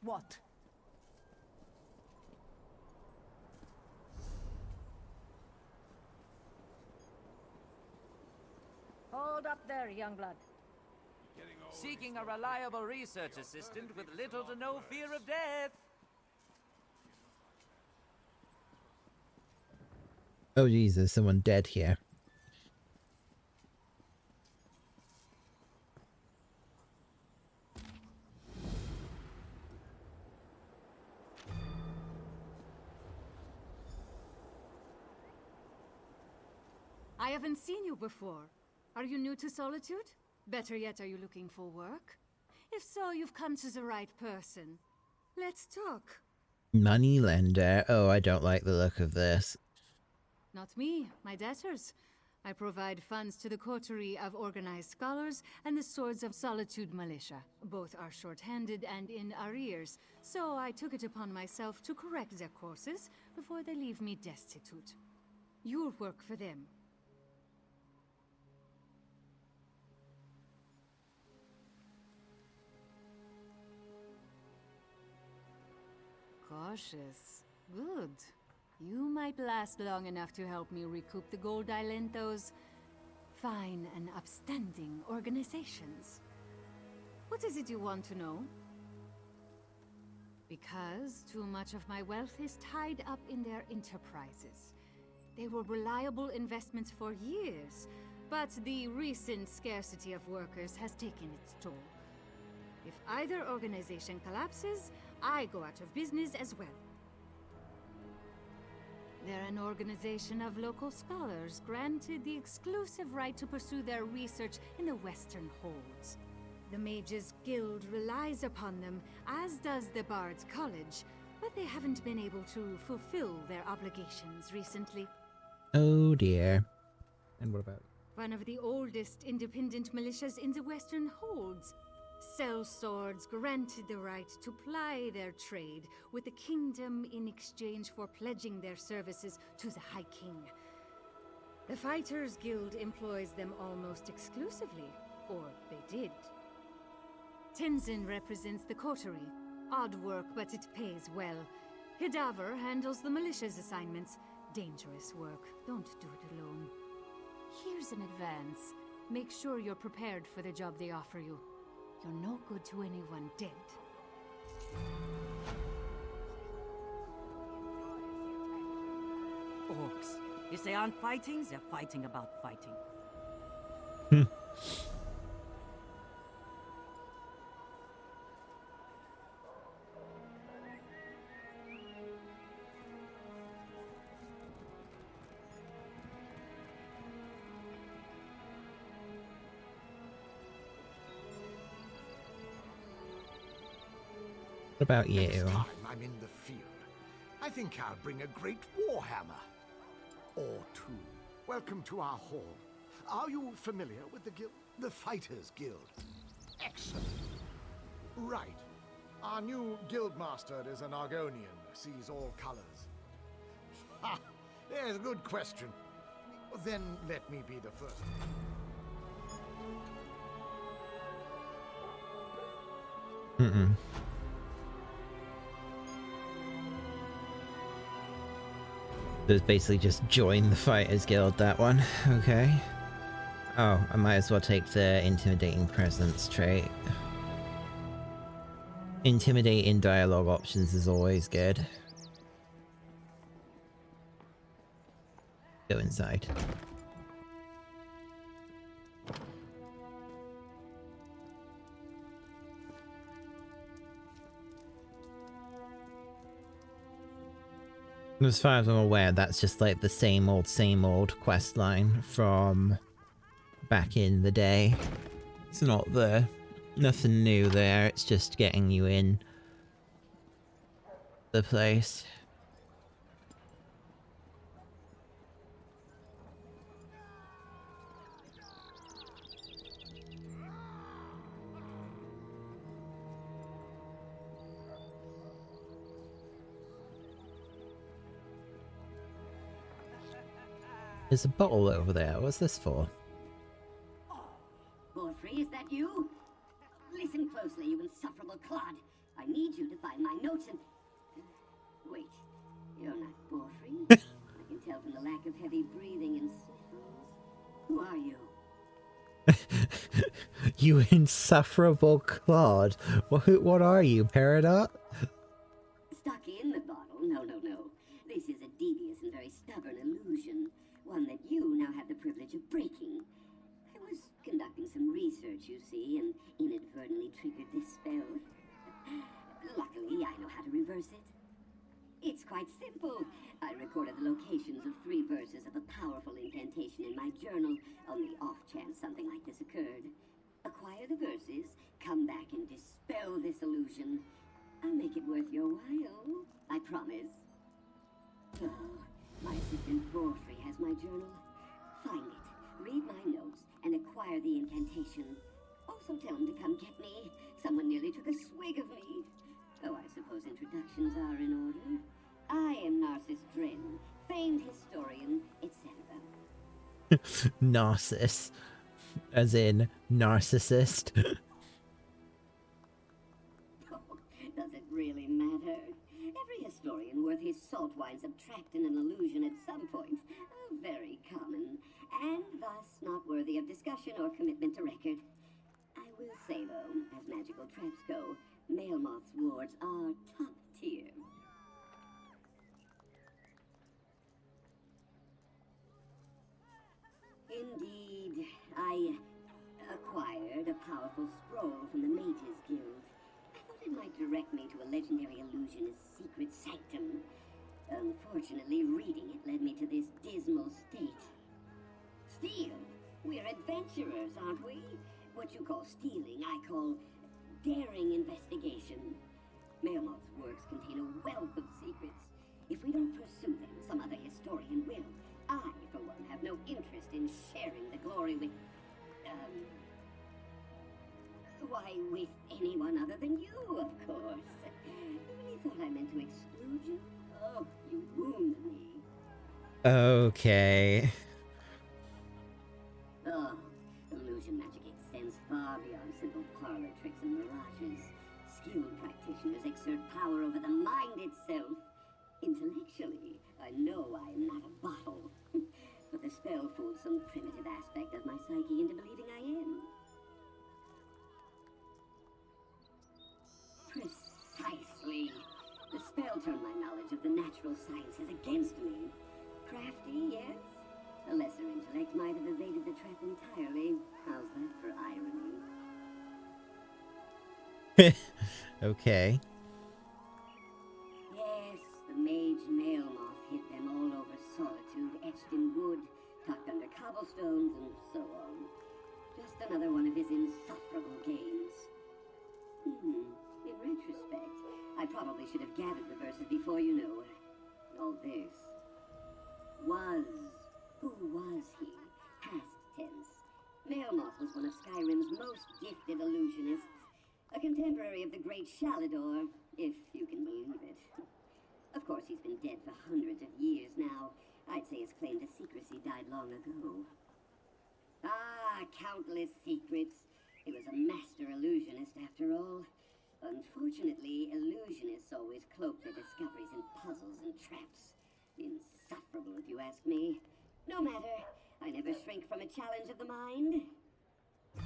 what? Hold up there, young blood. Seeking a reliable research assistant with little to no fear of death. Oh Jesus, someone dead here. I haven't seen you before. Are you new to Solitude? Better yet, are you looking for work? If so, you've come to the right person. Let's talk. Money lender. Oh, I don't like the look of this. Not me, my debtors. I provide funds to the coterie of organized scholars and the Swords of Solitude militia. Both are short-handed and in arrears, so I took it upon myself to correct their courses before they leave me destitute. You'll work for them. Cautious. Good. You might last long enough to help me recoup the gold I lent those fine and upstanding organizations. What is it you want to know? Because too much of my wealth is tied up in their enterprises. They were reliable investments for years, but the recent scarcity of workers has taken its toll. If either organization collapses, I go out of business as well. They're an organization of local scholars granted the exclusive right to pursue their research in the Western Holds. The Mages Guild relies upon them, as does the Bard's College, but they haven't been able to fulfill their obligations recently. Oh dear. And what about? One of the oldest independent militias in the Western Holds. Sellswords granted the right to ply their trade with the kingdom in exchange for pledging their services to the High King. The Fighters Guild employs them almost exclusively, or they did. Tenzin represents the coterie. Odd work, but it pays well. Hidaver handles the militia's assignments. Dangerous work. Don't do it alone. Here's an advance. Make sure you're prepared for the job they offer you. You're no good to anyone dead. Orcs. If they aren't fighting, they're fighting about fighting. What about Next you? time I'm in the field, I think I'll bring a great warhammer. Or two. Welcome to our hall. Are you familiar with the guild? The Fighters Guild. Excellent. Right. Our new guildmaster is an Argonian, sees all colors. Ha! There's a good question. Then let me be the first. So it's basically just join the Fighters Guild, that one. Okay. Oh, I might as well take the intimidating presence trait. Intimidating dialogue options is always good. Go inside. As far as I'm aware, that's just like the same old quest line from back in the day. It's not nothing new there, it's just getting you in the place. There's a bottle over there. What's this for? Borfrey, is that you? Listen closely, you insufferable clod. I need you to find my notes and... Wait, you're not Borfrey? I can tell from the lack of heavy breathing and sniffles. Who are you? You insufferable clod. What are you, Peridot? Stuck in the bottle? No. This is a devious and very stubborn illusion. One that you now have the privilege of breaking. I was conducting some research, you see, and inadvertently triggered this spell. Luckily, I know how to reverse it. It's quite simple. I recorded the locations of 3 verses of a powerful incantation in my journal on the off chance something like this occurred. Acquire the verses, come back and dispel this illusion. I'll make it worth your while, I promise. Oh, my assistant Borfrey has my journal. Find it, read my notes, and acquire the incantation. Also tell him to come get me. Someone nearly took a swig of me. Oh, I suppose introductions are in order. I am Narcissus Dren, famed historian, etc. Narcissus. As in, narcissist. Oh, does it really matter? Every historian worth his salt winds up trapped in an illusion at some point. Very common, and thus not worthy of discussion or commitment to record. I will say, though, as magical traps go, Mailmoth's wards are top tier. Indeed, I acquired a powerful scroll from the Mages Guild. I thought it might direct me to a legendary illusionist's secret sanctum. Unfortunately, reading it led me to this dismal state. Steal? We're adventurers, aren't we? What you call stealing, I call daring investigation. Mailmoth's works contain a wealth of secrets. If we don't pursue them, some other historian will. I, for one, have no interest in sharing the glory with, with anyone other than you, of course. You really thought I meant to exclude you? Oh, you wound me. Okay. Oh, illusion magic extends far beyond simple parlor tricks and mirages. Skilled practitioners exert power over the mind itself. Intellectually, I know I am not a bottle. But the spell fooled some primitive aspect of my psyche into believing I am. Precisely. The spell turned my knowledge of the natural sciences against me. Crafty, yes? A lesser intellect might have evaded the trap entirely. How's that for irony? Okay. Yes, the mage Mailmoth hid them all over Solitude, etched in wood, tucked under cobblestones, and so on. Just another one of his insufferable games. In retrospect, I probably should have gathered the verses before you know all this. Who was he? Past tense. Mailmoth was one of Skyrim's most gifted illusionists. A contemporary of the great Shalador, if you can believe it. Of course, he's been dead for hundreds of years now. I'd say his claim to secrecy died long ago. Ah, countless secrets. He was a master illusionist, after all. Unfortunately, illusionists always cloak their discoveries in puzzles and traps. Insufferable, if you ask me. No matter. I never shrink from a challenge of the mind.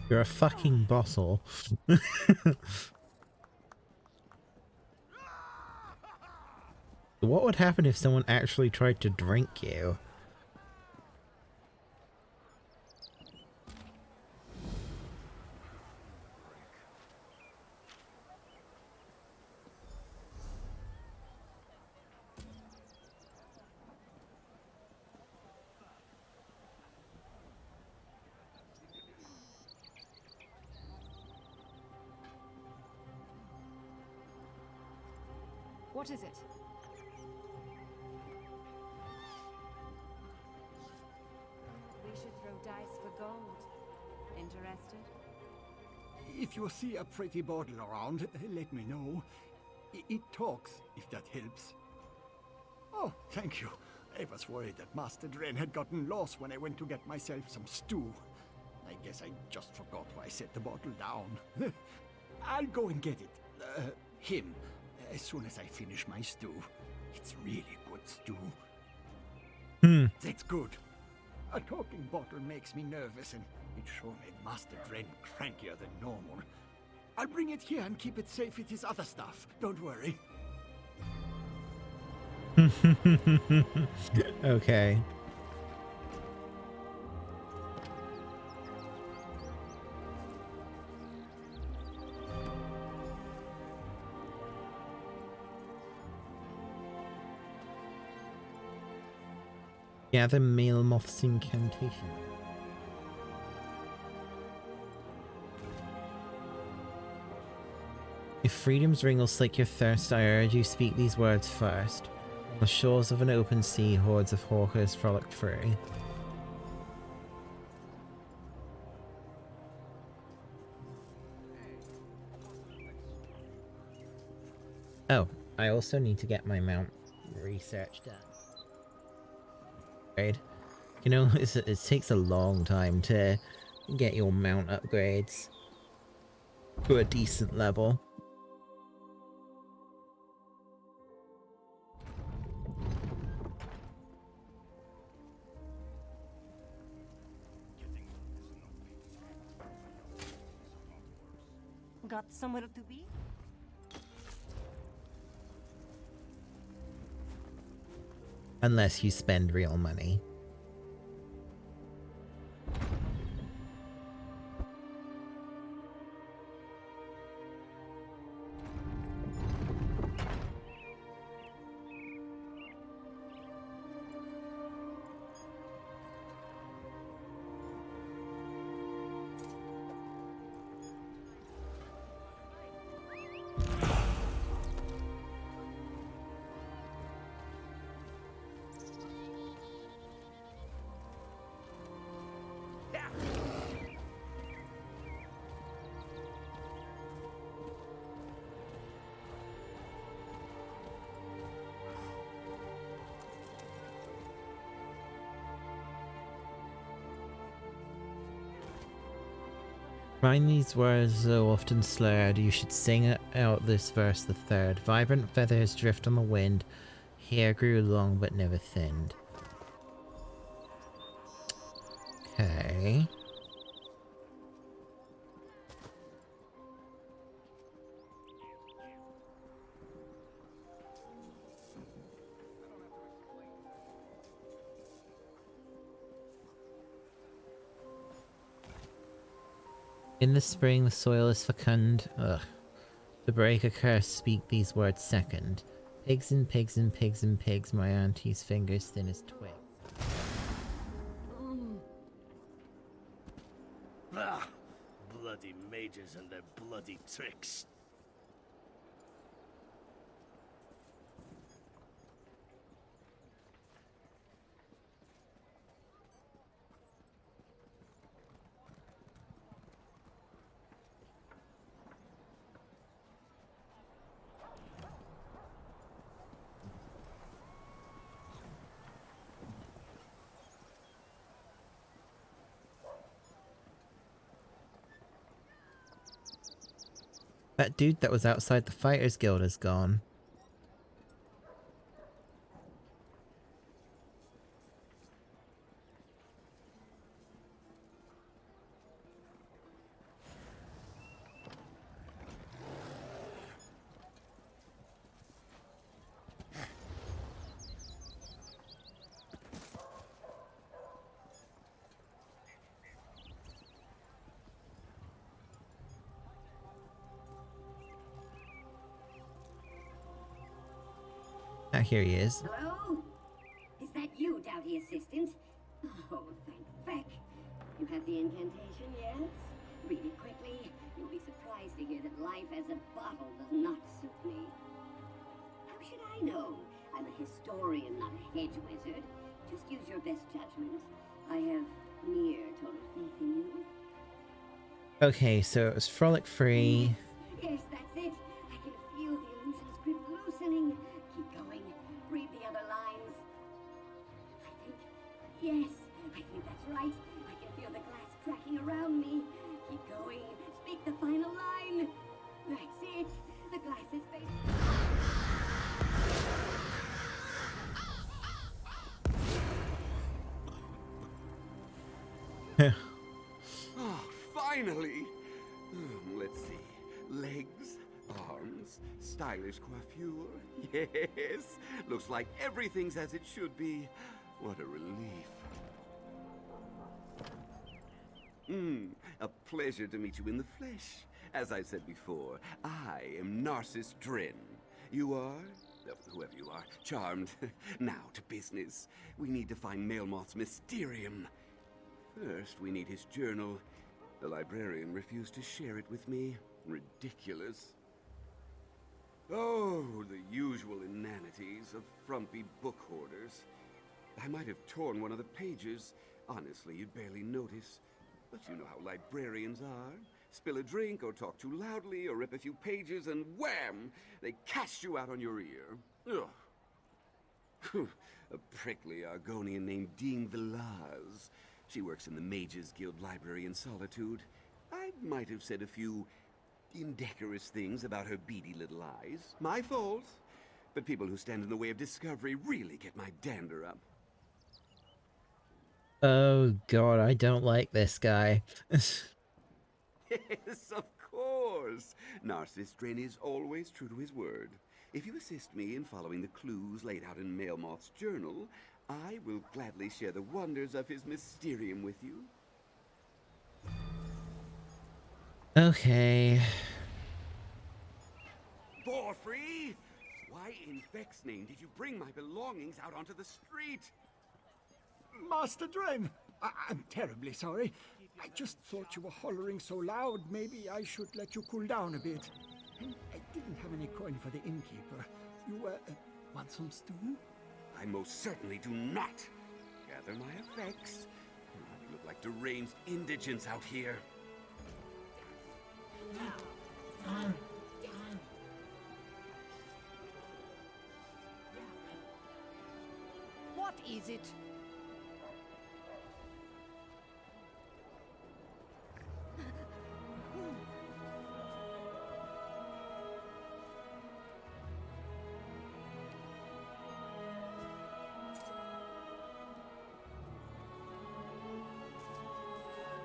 You're a fucking bottle. What would happen if someone actually tried to drink you? What is it? We should throw dice for gold. Interested? If you see a pretty bottle around, let me know. It talks, if that helps. Oh, thank you. I was worried that Master Dren had gotten lost when I went to get myself some stew. I guess I just forgot why I set the bottle down. I'll go and get it. him as soon as I finish my stew. It's really good stew. That's good. A talking bottle makes me nervous, and it sure made Master Dren crankier than normal. I'll bring it here and keep it safe with his other stuff. Don't worry. Okay. Gather male moth's incantation. If freedom's ring will slake your thirst, I urge you speak these words first. On the shores of an open sea, hordes of hawkers frolicked free. Oh, I also need to get my mount research done. You know, it takes a long time to get your mount upgrades to a decent level. Got somewhere to be? Unless you spend real money. Find these words so often slurred, you should sing out this verse the third. Vibrant feathers drift on the wind, hair grew long but never thinned. Okay. In the spring, the soil is fecund. Ugh. To break a curse, speak these words second. Pigs and pigs and pigs and pigs, my auntie's fingers thin as twigs. Ah, bloody mages and their bloody tricks. That dude that was outside the Fighters Guild is gone. Here he is. Hello? Is that you, Doughty Assistant? Oh, thank feck. You have the incantation, yes? Read it quickly. You'll be surprised to hear that life as a bottle does not suit me. How should I know? I'm a historian, not a hedge wizard. Just use your best judgment. I have near total faith in you. Okay, so it was frolic free. Yes, that's it. I can feel the illusion's grip loosening. Keep going. Read the other lines. Yes, I think that's right. I can feel the glass cracking around me. Keep going. Speak the final line. That's it. The glasses face. Oh, finally! Let's see. Legs, arms, stylish coiffure. Yes! Looks like everything's as it should be. What a relief. A pleasure to meet you in the flesh. As I said before, I am Narcissus Dren. You are? Whoever you are, charmed. Now to business. We need to find Melmoth's Mysterium. First, we need his journal. The librarian refused to share it with me. Ridiculous. Oh, the usual inanities of frumpy book hoarders. I might have torn one of the pages. Honestly, you'd barely notice. But you know how librarians are. Spill a drink, or talk too loudly, or rip a few pages, and wham! They cast you out on your ear. Ugh. A prickly Argonian named Dean Vilaz. She works in the Mages Guild Library in Solitude. I might have said a few indecorous things about her beady little eyes. My fault. But people who stand in the way of discovery really get my dander up. Oh god, I don't like this guy. Yes, of course. Narcissus Dren is always true to his word. If you assist me in following the clues laid out in Melmoth's journal, I will gladly share the wonders of his Mysterium with you. Okay. Borfrey! Why in Feck's name did you bring my belongings out onto the street? Master Dren, I'm terribly sorry. I just thought you were hollering so loud, maybe I should let you cool down a bit. And I didn't have any coin for the innkeeper. You, want some stew? I most certainly do not. Gather my effects. I look like deranged indigents out here. What is it?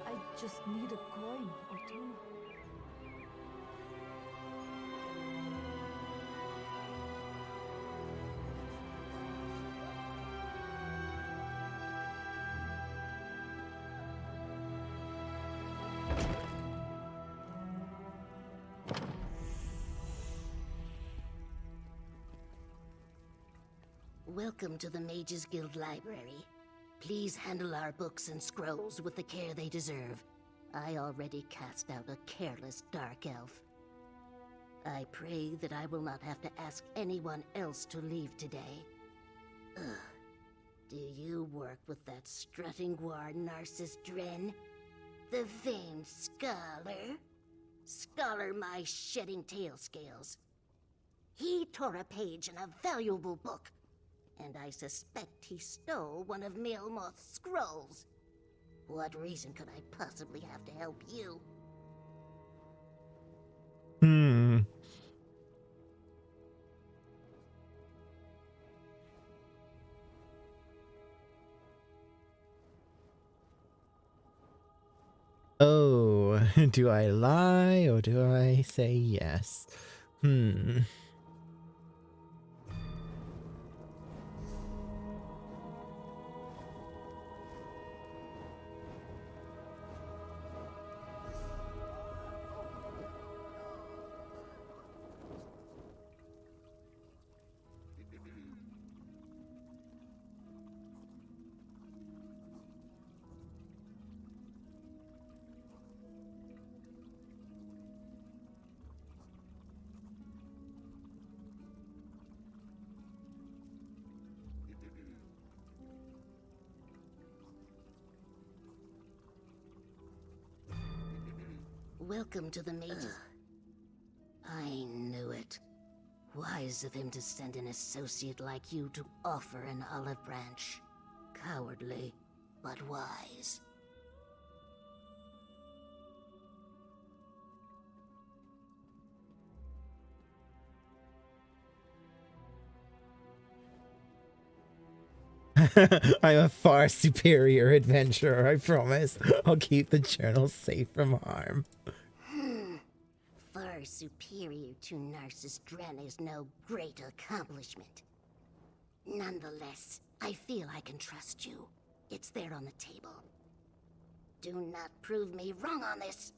I just need a coin or two. Welcome to the Mages Guild Library. Please handle our books and scrolls with the care they deserve. I already cast out a careless dark elf. I pray that I will not have to ask anyone else to leave today. Ugh. Do you work with that strutting guard Narcissus Dren? The famed scholar? Scholar my shedding tail scales. He tore a page in a valuable book, and I suspect he stole one of Melmoth's scrolls. What reason could I possibly have to help you? Oh, do I lie or do I say yes? Welcome to the Mages. I knew it. Wise of him to send an associate like you to offer an olive branch. Cowardly, but wise. I'm a far superior adventurer, I promise. I'll keep the journal safe from harm. Far superior to Narcissus Dren is no great accomplishment. Nonetheless, I feel I can trust you. It's there on the table. Do not prove me wrong on this.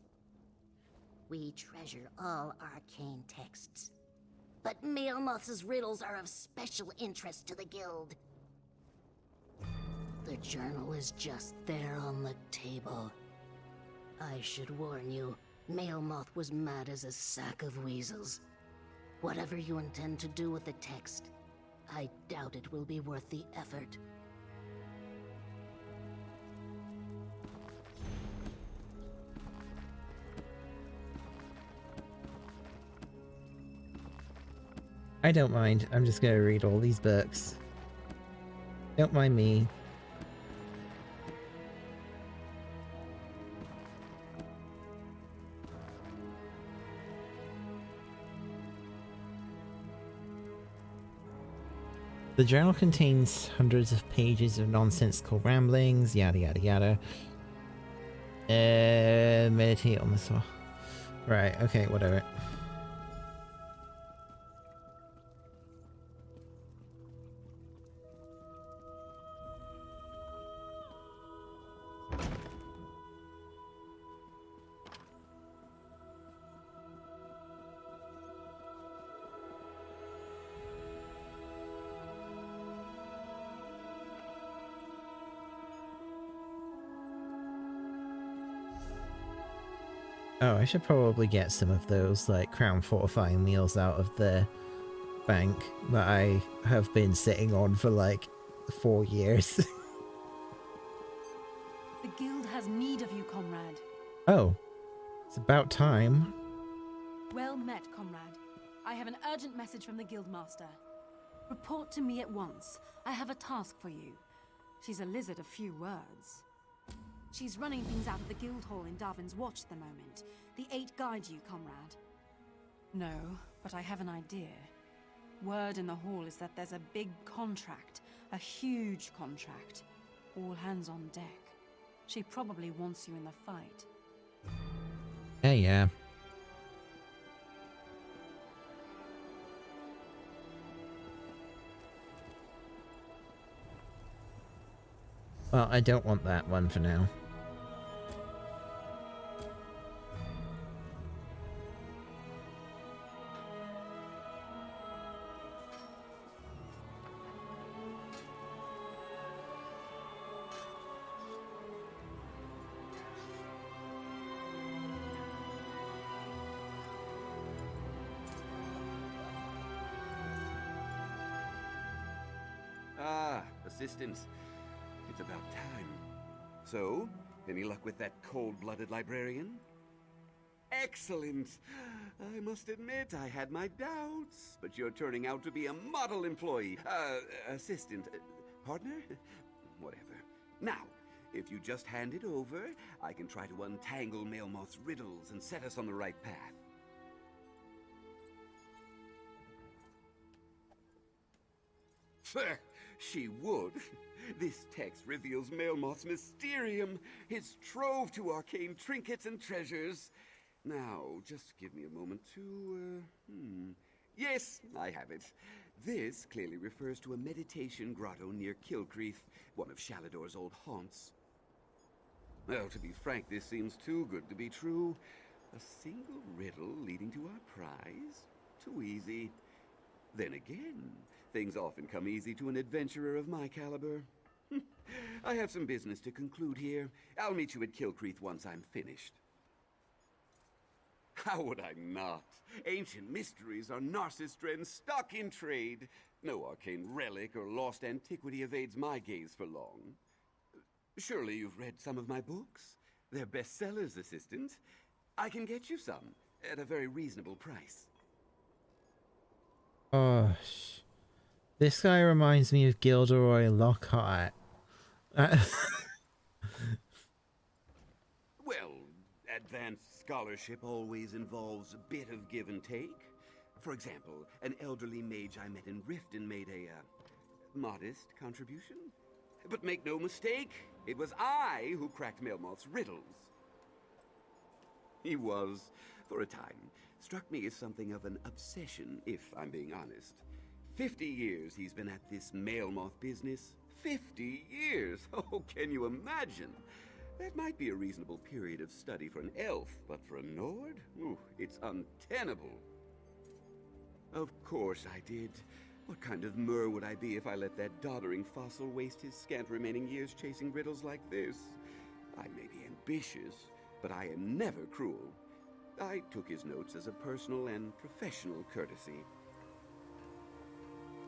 We treasure all arcane texts. But Maelmoth's riddles are of special interest to the guild. The journal is just there on the table. I should warn you, Maelmoth was mad as a sack of weasels. Whatever you intend to do with the text, I doubt it will be worth the effort. I don't mind. I'm just gonna read all these books. Don't mind me. The journal contains hundreds of pages of nonsensical ramblings, yada yada yada. Meditate on this one. Right, okay, whatever. Oh, I should probably get some of those, like, crown fortifying meals out of the bank that I have been sitting on for, like, 4 years. The guild has need of you, comrade. Oh, it's about time. Well met, comrade. I have an urgent message from the guildmaster. Report to me at once. I have a task for you. She's a lizard of few words. She's running things out of the guild hall in Darwin's Watch at the moment. The 8 guide you, comrade. No, but I have an idea. Word in the hall is that there's a big contract. A huge contract. All hands on deck. She probably wants you in the fight. Yeah. Well, I don't want that one for now. Ah, assistants. It's about time. So, any luck with that cold-blooded librarian? Excellent! I must admit, I had my doubts, but you're turning out to be a model employee. Assistant. Partner? Whatever. Now, if you just hand it over, I can try to untangle Maelmoth's riddles and set us on the right path. She would. This text reveals Maelmoth's mysterium, his trove to arcane trinkets and treasures. Now, just give me a moment to, Yes, I have it. This clearly refers to a meditation grotto near Kilcreath, one of Shalador's old haunts. Well, to be frank, this seems too good to be true. A single riddle leading to our prize? Too easy. Then again, things often come easy to an adventurer of my caliber. I have some business to conclude here. I'll meet you at Kilcreath once I'm finished. How would I not? Ancient mysteries are Narcissus Dren's stock in trade. No arcane relic or lost antiquity evades my gaze for long. Surely you've read some of my books? They're bestsellers, assistant. I can get you some, at a very reasonable price. Gosh. This guy reminds me of Gilderoy Lockhart. Well, advanced scholarship always involves a bit of give and take. For example, an elderly mage I met in Riften made a, modest contribution. But make no mistake, it was I who cracked Melmoth's riddles. He was, for a time, struck me as something of an obsession, if I'm being honest. 50 years he's been at this Melmoth business. 50 years! Oh, can you imagine? That might be a reasonable period of study for an elf, but for a Nord? Ooh, it's untenable. Of course I did. What kind of Mer would I be if I let that doddering fossil waste his scant remaining years chasing riddles like this? I may be ambitious, but I am never cruel. I took his notes as a personal and professional courtesy.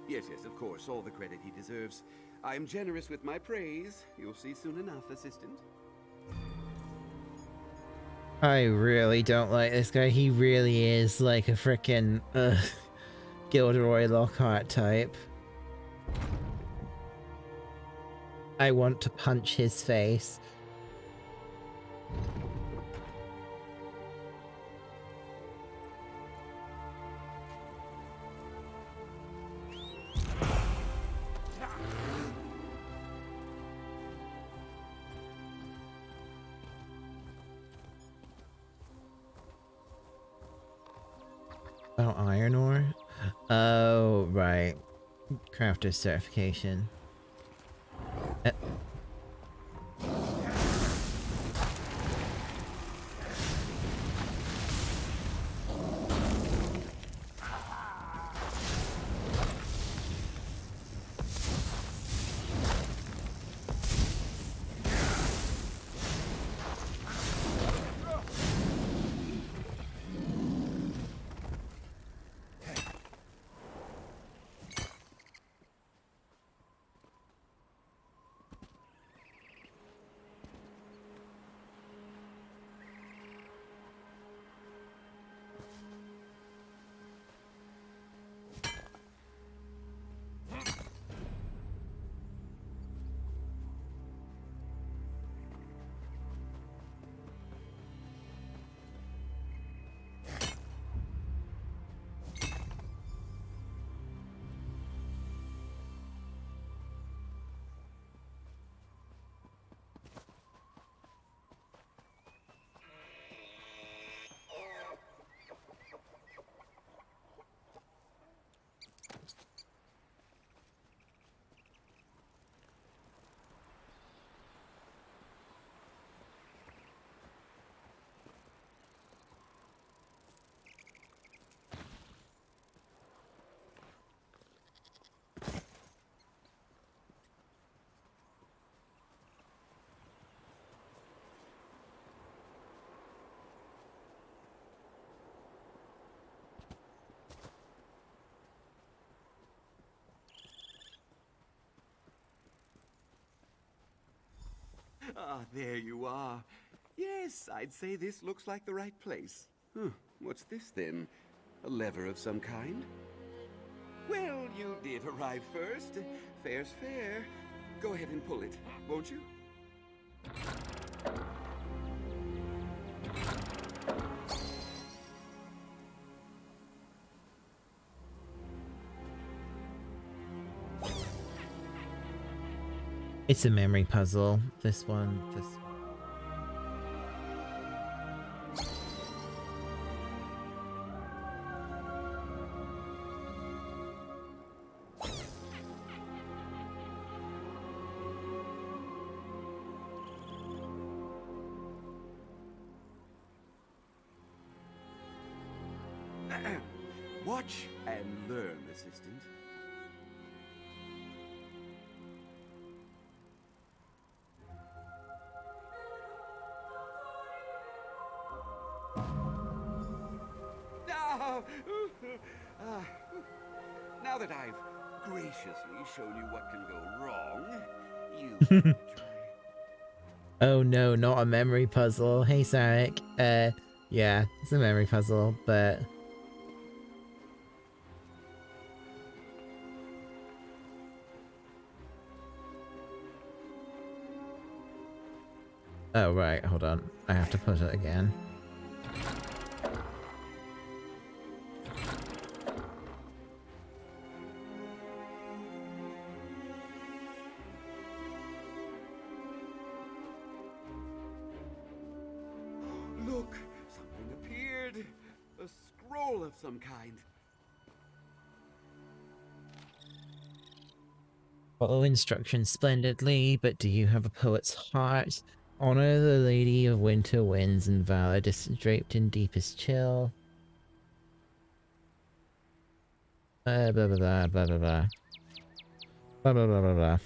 Yes, of course, all the credit he deserves. I am generous with my praise. You'll see soon enough, assistant. I really don't like this guy. He really is like a frickin' Gilderoy Lockhart type. I want to punch his face. Oh, iron ore? Oh, right. Crafter certification. Ah, there you are. Yes, I'd say this looks like the right place. What's this then? A lever of some kind? Well, you did arrive first. Fair's fair. Go ahead and pull it, won't you? It's a memory puzzle. This one. Watch and learn, assistant. Now that I've graciously shown you what can go wrong, you try. Oh no, not a memory puzzle. Hey, Sarek. Yeah, it's a memory puzzle, but... Oh, right, hold on. I have to put it again. of some kind. Follow instructions splendidly, but do you have a poet's heart? Honor the Lady of Winter Winds and valor draped in deepest chill. Blah blah blah blah blah blah. Blah blah blah blah blah.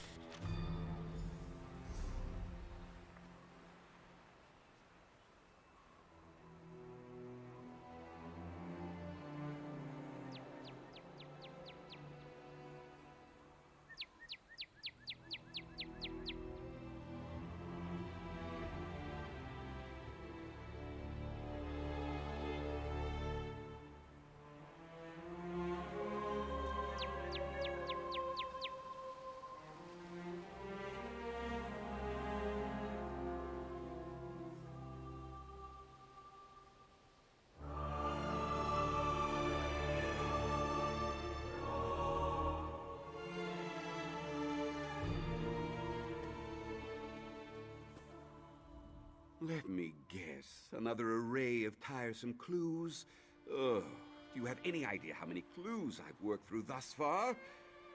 Let me guess. Another array of tiresome clues? Ugh. Do you have any idea how many clues I've worked through thus far?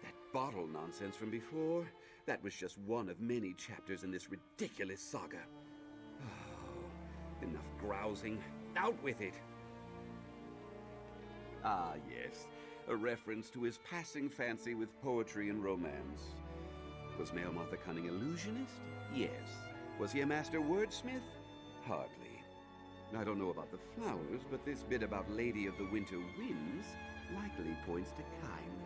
That bottle nonsense from before? That was just one of many chapters in this ridiculous saga. Oh, enough grousing. Out with it! Ah, yes. A reference to his passing fancy with poetry and romance. Was Melmoth a cunning illusionist? Yes. Was he a master wordsmith? Hardly. I don't know about the flowers, but this bit about Lady of the Winter Winds likely points to Kyne.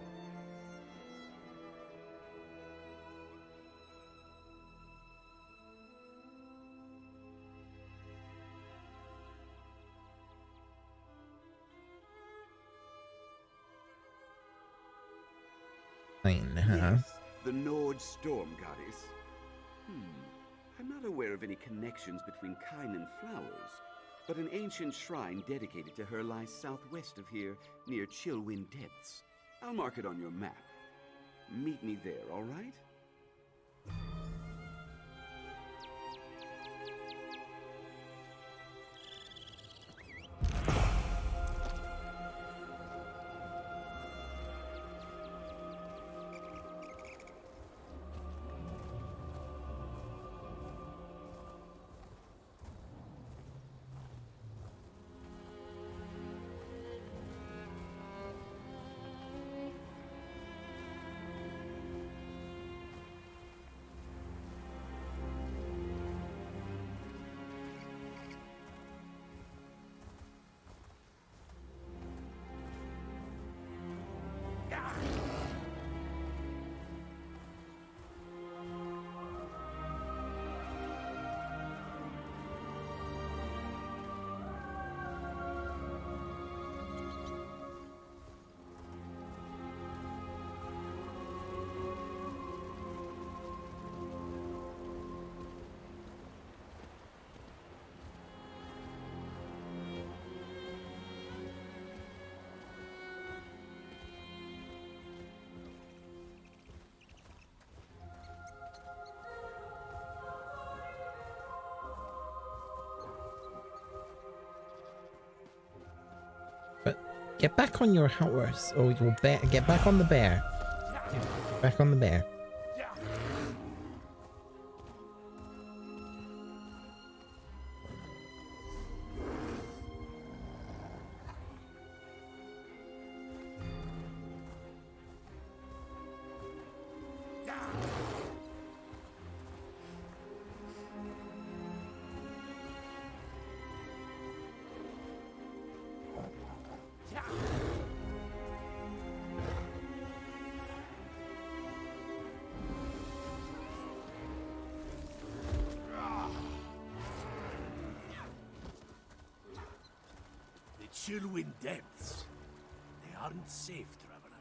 Yes, the Nord Storm Goddess. I'm not aware of any connections between Kyne and flowers, but an ancient shrine dedicated to her lies southwest of here, near Chillwind Depths. I'll mark it on your map. Meet me there, all right? Get back on your horse, or you'll get back on the bear. Back on the bear. Chillwind Depths. They aren't safe, traveler.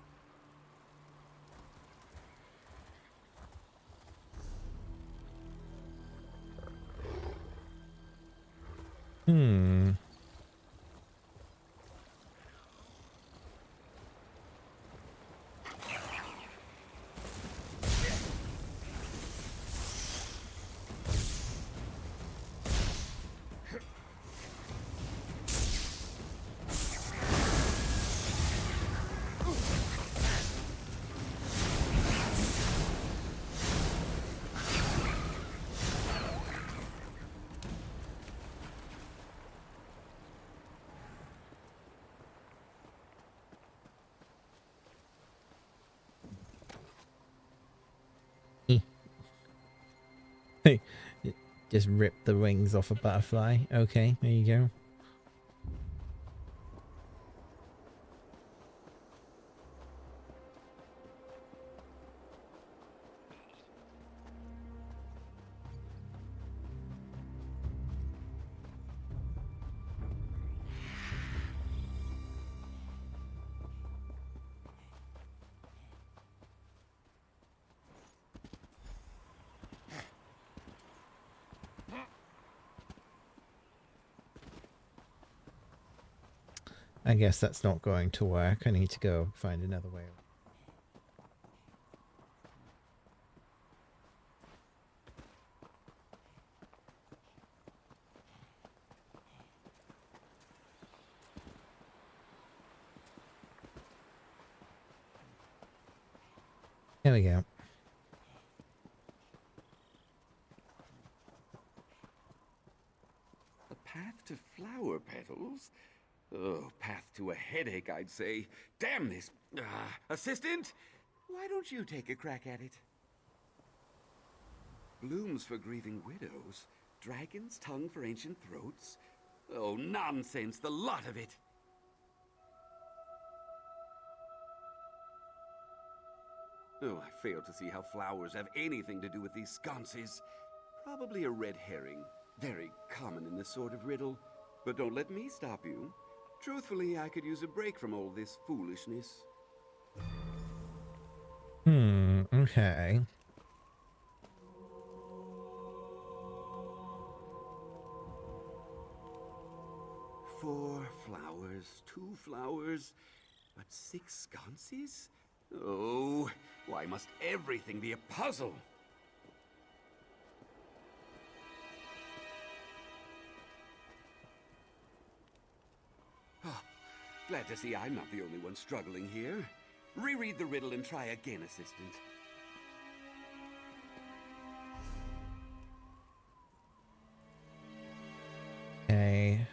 Just rip the wings off a butterfly. Okay, there you go. I guess that's not going to work. I need to go find another way. There we go. A path to flower petals? Oh, path to a headache, I'd say. Damn this. Assistant? Why don't you take a crack at it? Blooms for grieving widows? Dragon's tongue for ancient throats? Oh, nonsense, the lot of it. Oh, I fail to see how flowers have anything to do with these sconces. Probably a red herring. Very common in this sort of riddle. But don't let me stop you. Truthfully, I could use a break from all this foolishness. Okay. Four flowers, 2 flowers, but 6 sconces? Oh, why must everything be a puzzle? Oh, glad to see I'm not the only one struggling here. Reread the riddle and try again, assistant. Okay.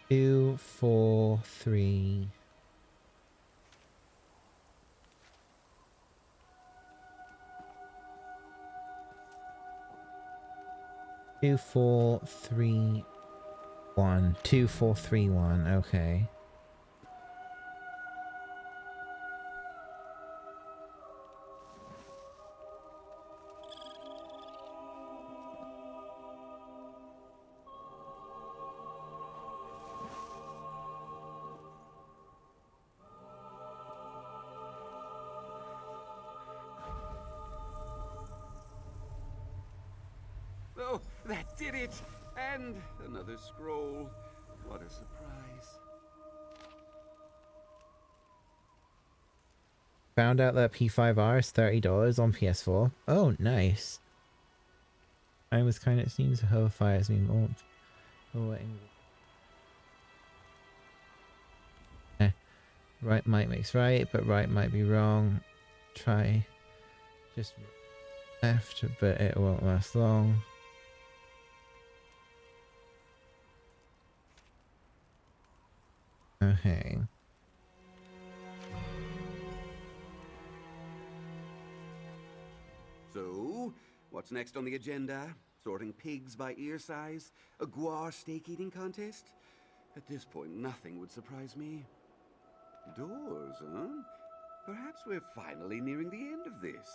Two, 4, 3. 2, 4, 3, 1. 2, 4, 3, 1. Okay. Oh, that did it! And another scroll. What a surprise. Found out that P5R is $30 on PS4. Oh, nice. I was kind of seems Hellfire has been launched. Oh, right might makes right, but right might be wrong. Try just left, but it won't last long. Okay. So, what's next on the agenda? Sorting pigs by ear size? A guar steak eating contest? At this point, nothing would surprise me. Doors, huh? Perhaps we're finally nearing the end of this.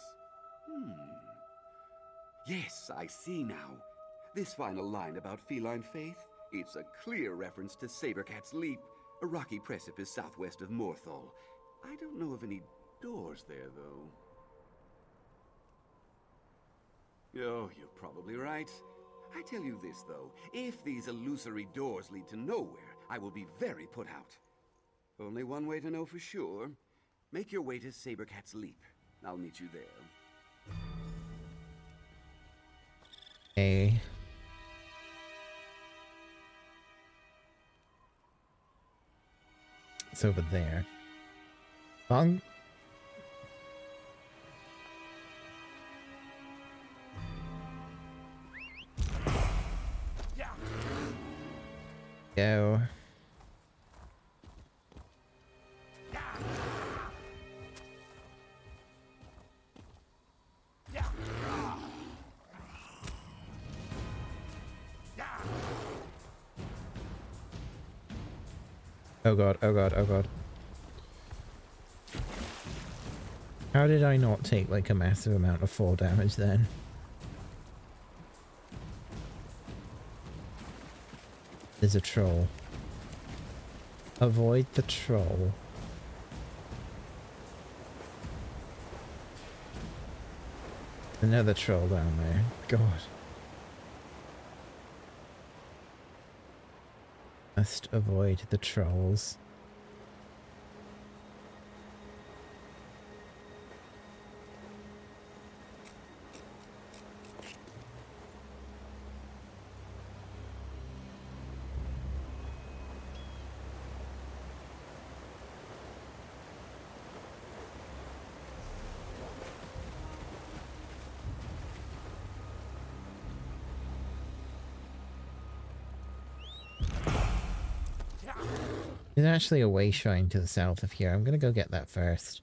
Yes, I see now. This final line about feline faith, it's a clear reference to Sabercat's Leap, a rocky precipice southwest of Morthal. I don't know of any doors there, though. Oh, you're probably right. I tell you this, though. If these illusory doors lead to nowhere, I will be very put out. Only one way to know for sure. Make your way to Sabercat's Leap. I'll meet you there. Okay. It's over there. Bong. Go. Oh god, oh god, oh god. How did I not take like a massive amount of fall damage then? There's a troll. Avoid the troll. Another troll down there. God. Must avoid the trolls. There's actually a way shrine to the south of here. I'm gonna go get that first.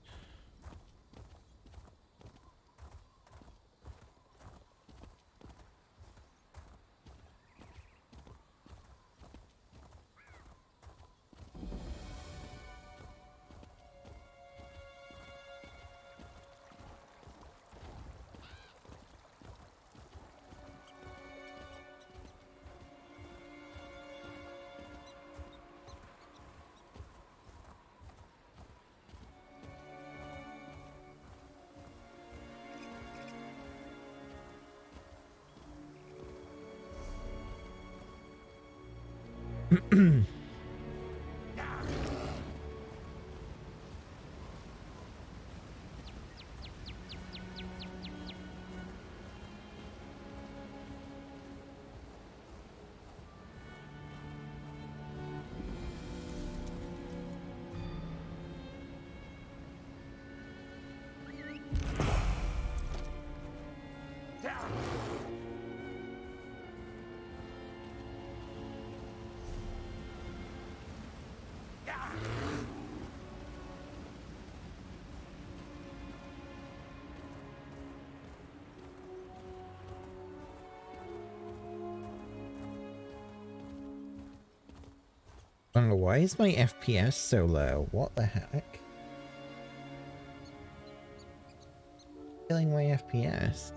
I don't know, why is my FPS so low? What the heck? Killing my FPS.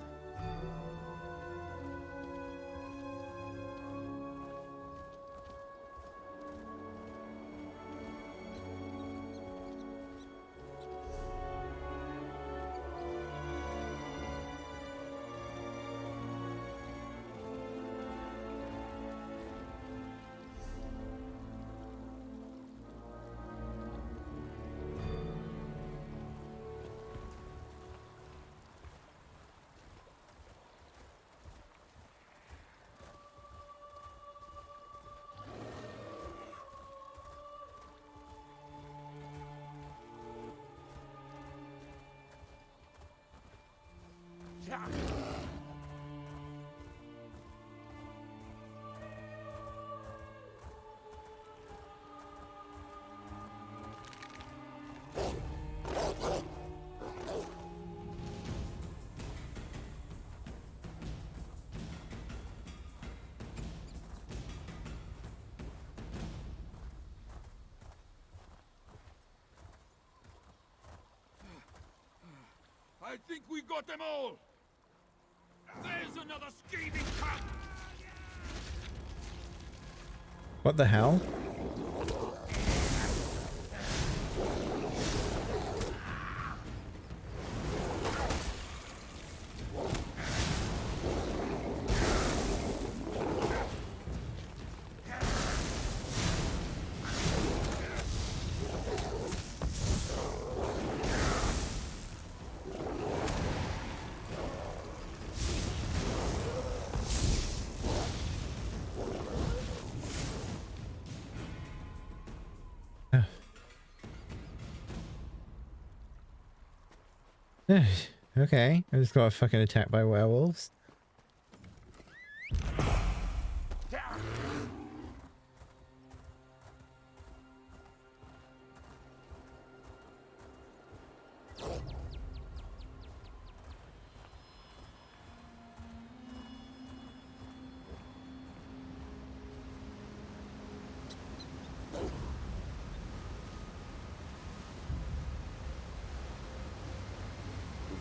I think we got them all! There's another scheming cunt! What the hell? Okay, I just got fucking attacked by werewolves.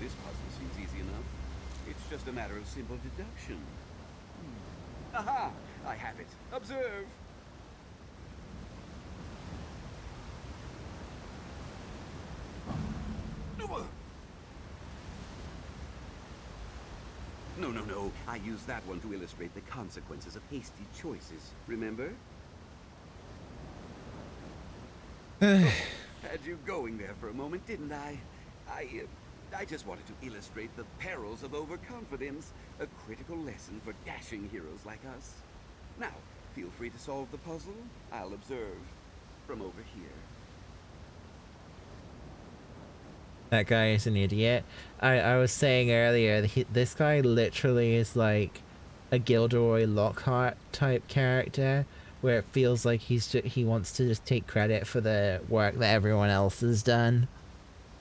This puzzle seems easy enough. It's just a matter of simple deduction. Aha! I have it. Observe! No. I used that one to illustrate the consequences of hasty choices. Remember? Had you going there for a moment, didn't I? I just wanted to illustrate the perils of overconfidence, a critical lesson for dashing heroes like us. Now, feel free to solve the puzzle. I'll observe from over here. That guy is an idiot. I was saying earlier, this guy literally is like a Gilderoy Lockhart type character, where it feels like he wants to just take credit for the work that everyone else has done.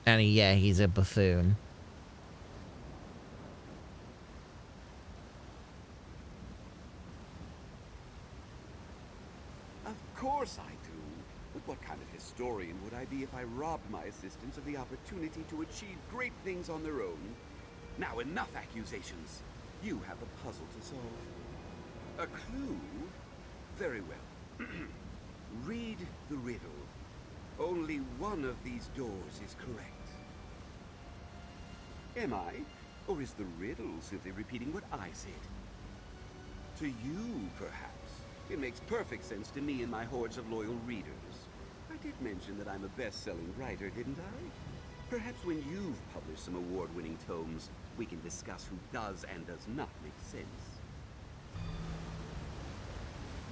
And he's a buffoon. Of course I do. But what kind of historian would I be if I robbed my assistants of the opportunity to achieve great things on their own? Now enough accusations. You have a puzzle to solve. A clue? Very well. Read the riddle. Only one of these doors is correct. Am I? Or is the riddle simply repeating what I said? To you, perhaps. It makes perfect sense to me and my hordes of loyal readers. I did mention that I'm a best-selling writer, didn't I? Perhaps when you've published some award-winning tomes, we can discuss who does and does not make sense.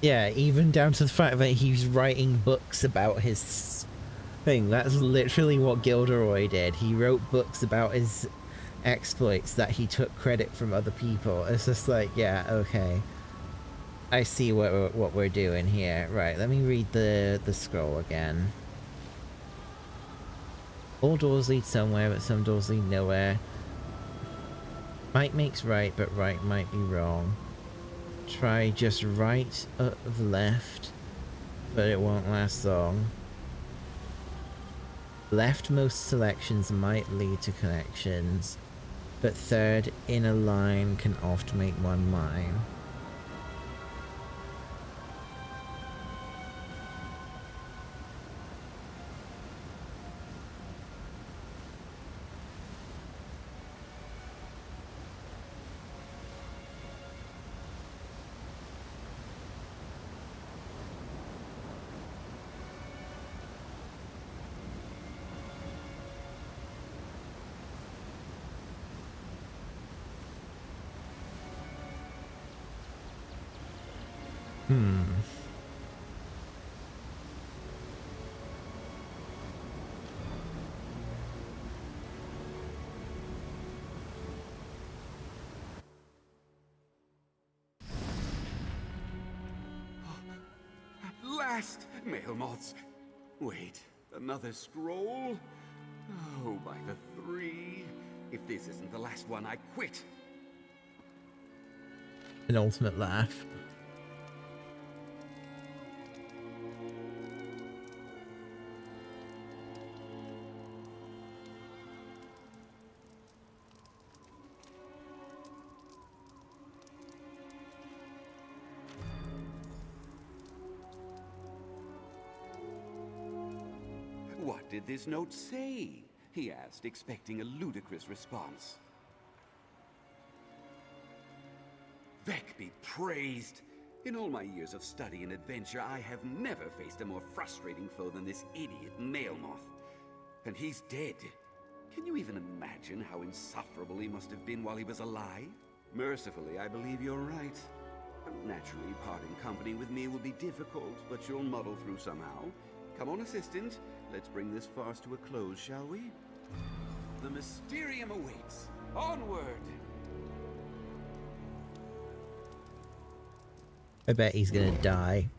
Yeah, even down to the fact that he's writing books about his thing. That's literally what Gilderoy did. He wrote books about his exploits that he took credit from other people. It's just like, yeah, okay. I see what we're doing here. Right, let me read the scroll again. All doors lead somewhere, but some doors lead nowhere. Might makes right, but right might be wrong. Try just right of left, but it won't last long. Leftmost selections might lead to connections, but third in a line can oft make one mine. Mail moths. Wait, another scroll? Oh, by the three. If this isn't the last one, I quit. An ultimate laugh. What did this note say? He asked, expecting a ludicrous response. Vec be praised! In all my years of study and adventure, I have never faced a more frustrating foe than this idiot mail moth. And he's dead. Can you even imagine how insufferable he must have been while he was alive? Mercifully, I believe you're right. Naturally, parting company with me will be difficult, but you'll muddle through somehow. Come on, assistant. Let's bring this farce to a close, shall we? The Mysterium awaits. Onward! I bet he's gonna die.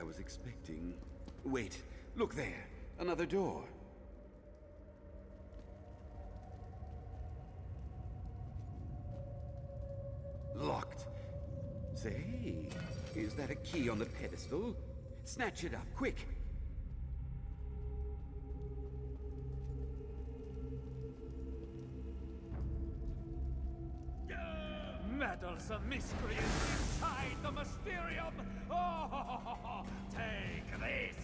I was expecting. Wait, look there. Another door. Locked. Say, is that a key on the pedestal? Snatch it up, quick! Meddlesome miscreants inside the Mysterium! Oh, take this!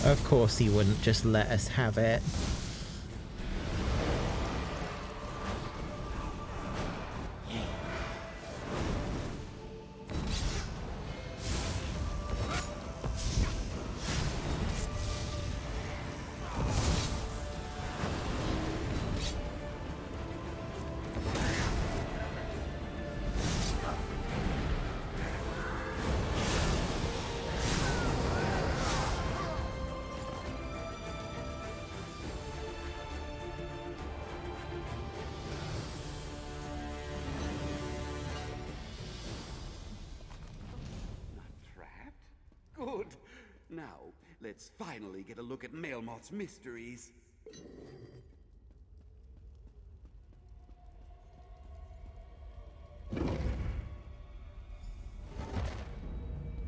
Of course he wouldn't just let us have it. Good. Now, let's finally get a look at Melmoth's mysteries.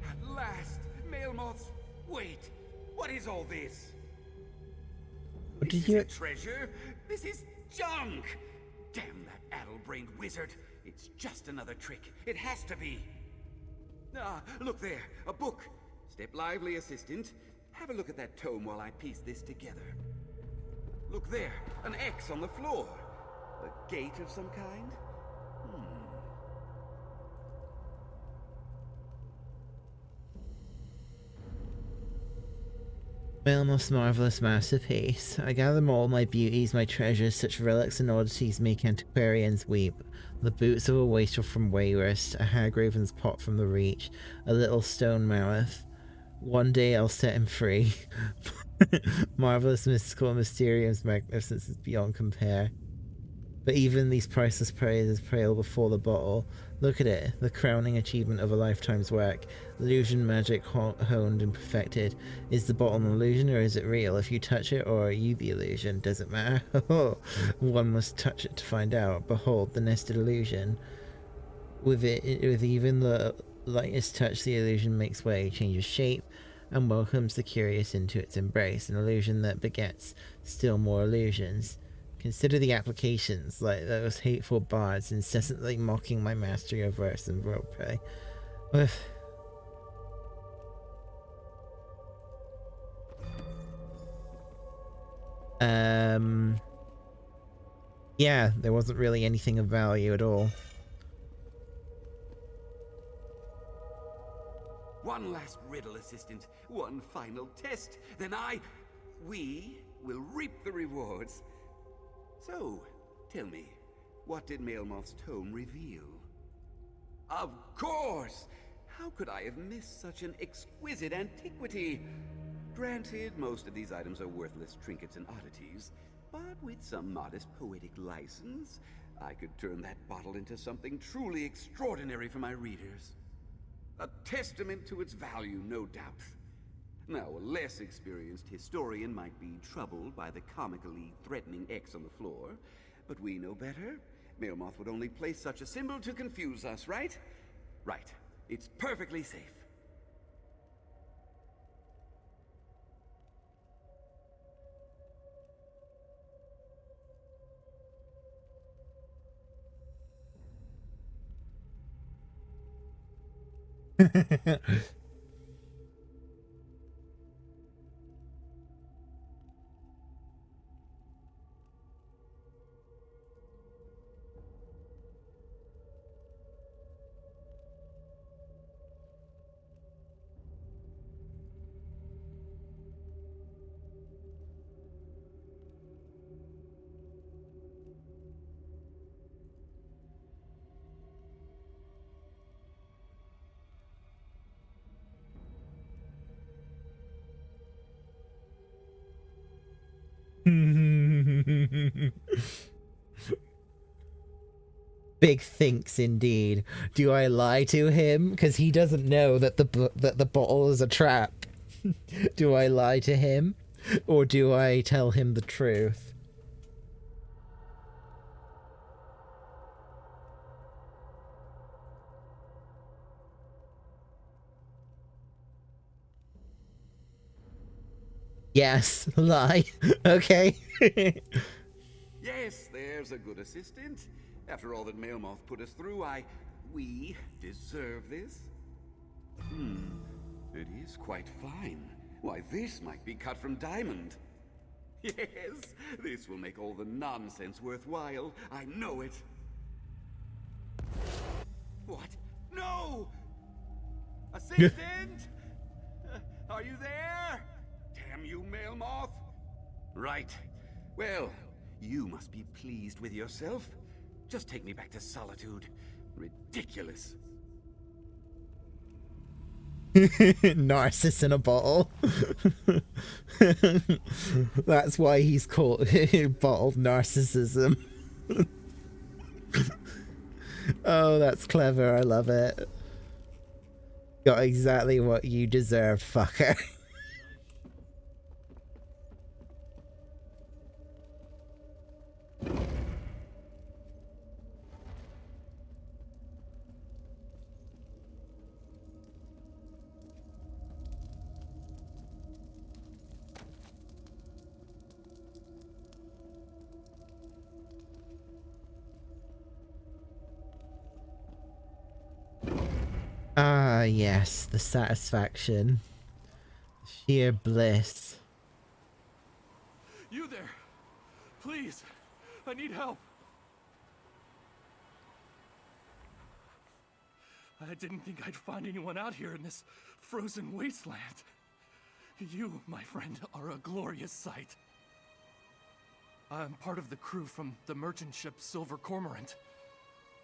At last! Melmoth's... Wait! What is all this? What This did you... isn't treasure! This is junk! Damn that addle-brained wizard! It's just another trick. It has to be! Ah, look there! A book! Step lively, assistant. Have a look at that tome while I piece this together. Look there! An X on the floor! A gate of some kind? Melmoth's marvellous masterpiece. I gather all my beauties, my treasures, such relics and oddities make antiquarians weep. The boots of a wastrel from Wayrest, a hag-raven's pot from the Reach, a little stone mouth. One day I'll set him free. Marvellous, mystical, mysterious magnificence is beyond compare. But even these priceless praises pale before the bottle. Look at it, the crowning achievement of a lifetime's work. Illusion magic honed and perfected. Is the bottle an illusion or is it real? If you touch it, or are you the illusion? Does it matter? One must touch it to find out. Behold, the nested illusion. With even the lightest touch, the illusion makes way, changes shape, and welcomes the curious into its embrace. An illusion that begets still more illusions. Consider the applications, like those hateful bards incessantly mocking my mastery of verse and roleplay. Yeah, there wasn't really anything of value at all. One last riddle, assistant. One final test. Then we will reap the rewards. So, tell me, what did Melmoth's tome reveal? Of course! How could I have missed such an exquisite antiquity? Granted, most of these items are worthless trinkets and oddities, but with some modest poetic license, I could turn that bottle into something truly extraordinary for my readers. A testament to its value, no doubt. Now, a less experienced historian might be troubled by the comically threatening X on the floor, but we know better. Melmoth would only place such a symbol to confuse us, right? Right. It's perfectly safe. Big thinks indeed. Do I lie to him? Because he doesn't know that the bottle is a trap. Do I lie to him? Or do I tell him the truth? Yes, lie. Okay. Yes, there's a good assistant. After all that Mailmoth put us through, we deserve this. It is quite fine. Why, this might be cut from diamond. Yes, this will make all the nonsense worthwhile. I know it. What? No! Assistant! Are you there? Damn you, Mailmoth! Right. Well, you must be pleased with yourself. Just take me back to Solitude. Ridiculous. Narcissus in a bottle. That's why he's called bottled narcissism. Oh, that's clever. I love it. Got exactly what you deserved, fucker. Ah, yes, the satisfaction. Sheer bliss. You there? Please, I need help. I didn't think I'd find anyone out here in this frozen wasteland. You, my friend, are a glorious sight. I'm part of the crew from the merchant ship Silver Cormorant.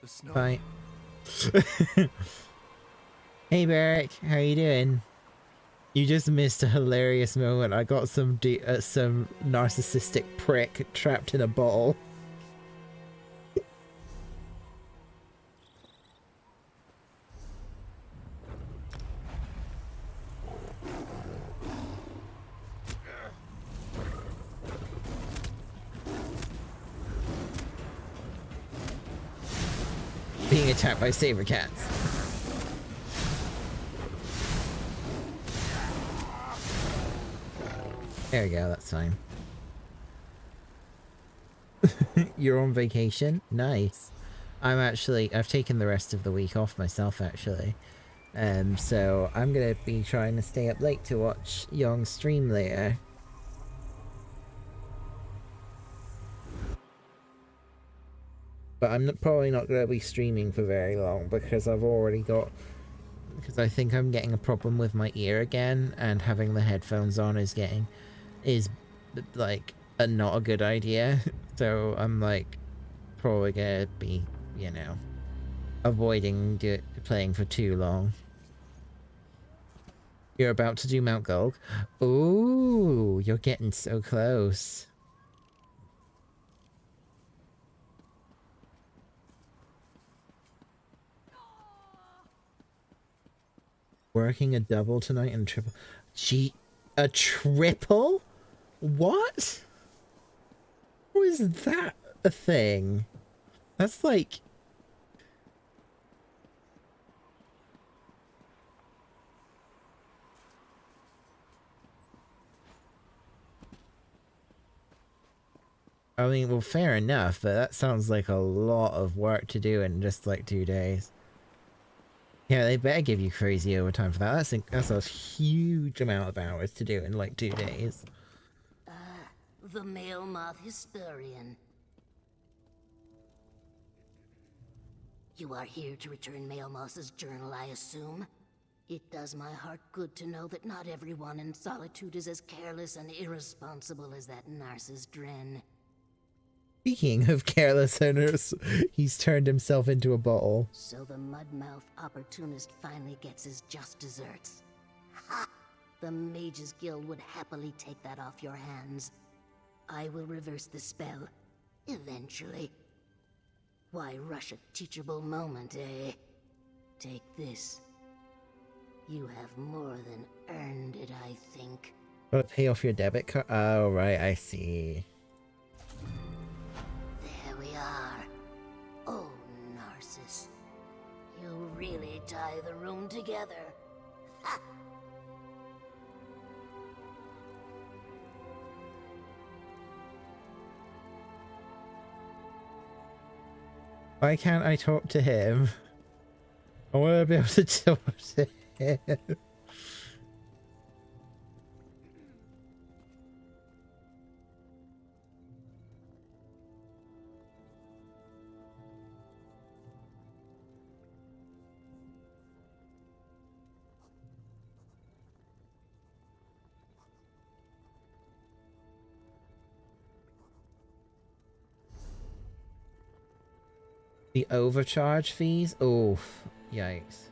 The snow... Right. Hey Barrick, how you doing? You just missed a hilarious moment. I got some narcissistic prick trapped in a bottle. Being attacked by saber cats. There we go, that's fine. You're on vacation? Nice. I've taken the rest of the week off myself, actually. So I'm gonna be trying to stay up late to watch Young's stream later. But I'm probably not gonna be streaming for very long because I think I'm getting a problem with my ear again, and having the headphones on is like not a good idea. So I'm like probably gonna be, you know, avoiding playing for too long. You're about to do Mount Gulg. Ooh, you're getting so close. Working a double tonight and triple. Gee, a triple? What? How is that a thing? That's like... I mean, well, fair enough, but that sounds like a lot of work to do in just like 2 days. Yeah, they better give you crazy overtime for that. That's a huge amount of hours to do in like 2 days. The Mailmoth Historian. You are here to return Mailmoth's journal, I assume? It does my heart good to know that not everyone in Solitude is as careless and irresponsible as that Narcissus Dren. Speaking of careless owners, he's turned himself into a bottle. So the mudmouth opportunist finally gets his just desserts. Ha! The Mages Guild would happily take that off your hands. I will reverse the spell. Eventually. Why rush a teachable moment, eh? Take this. You have more than earned it, I think. Gotta pay off your debit card? Oh, right, I see. There we are. Oh, Narcissus. You really tie the room together. Ha! Why can't I talk to him? I want to be able to talk to him. The overcharge fees? Oh, yikes.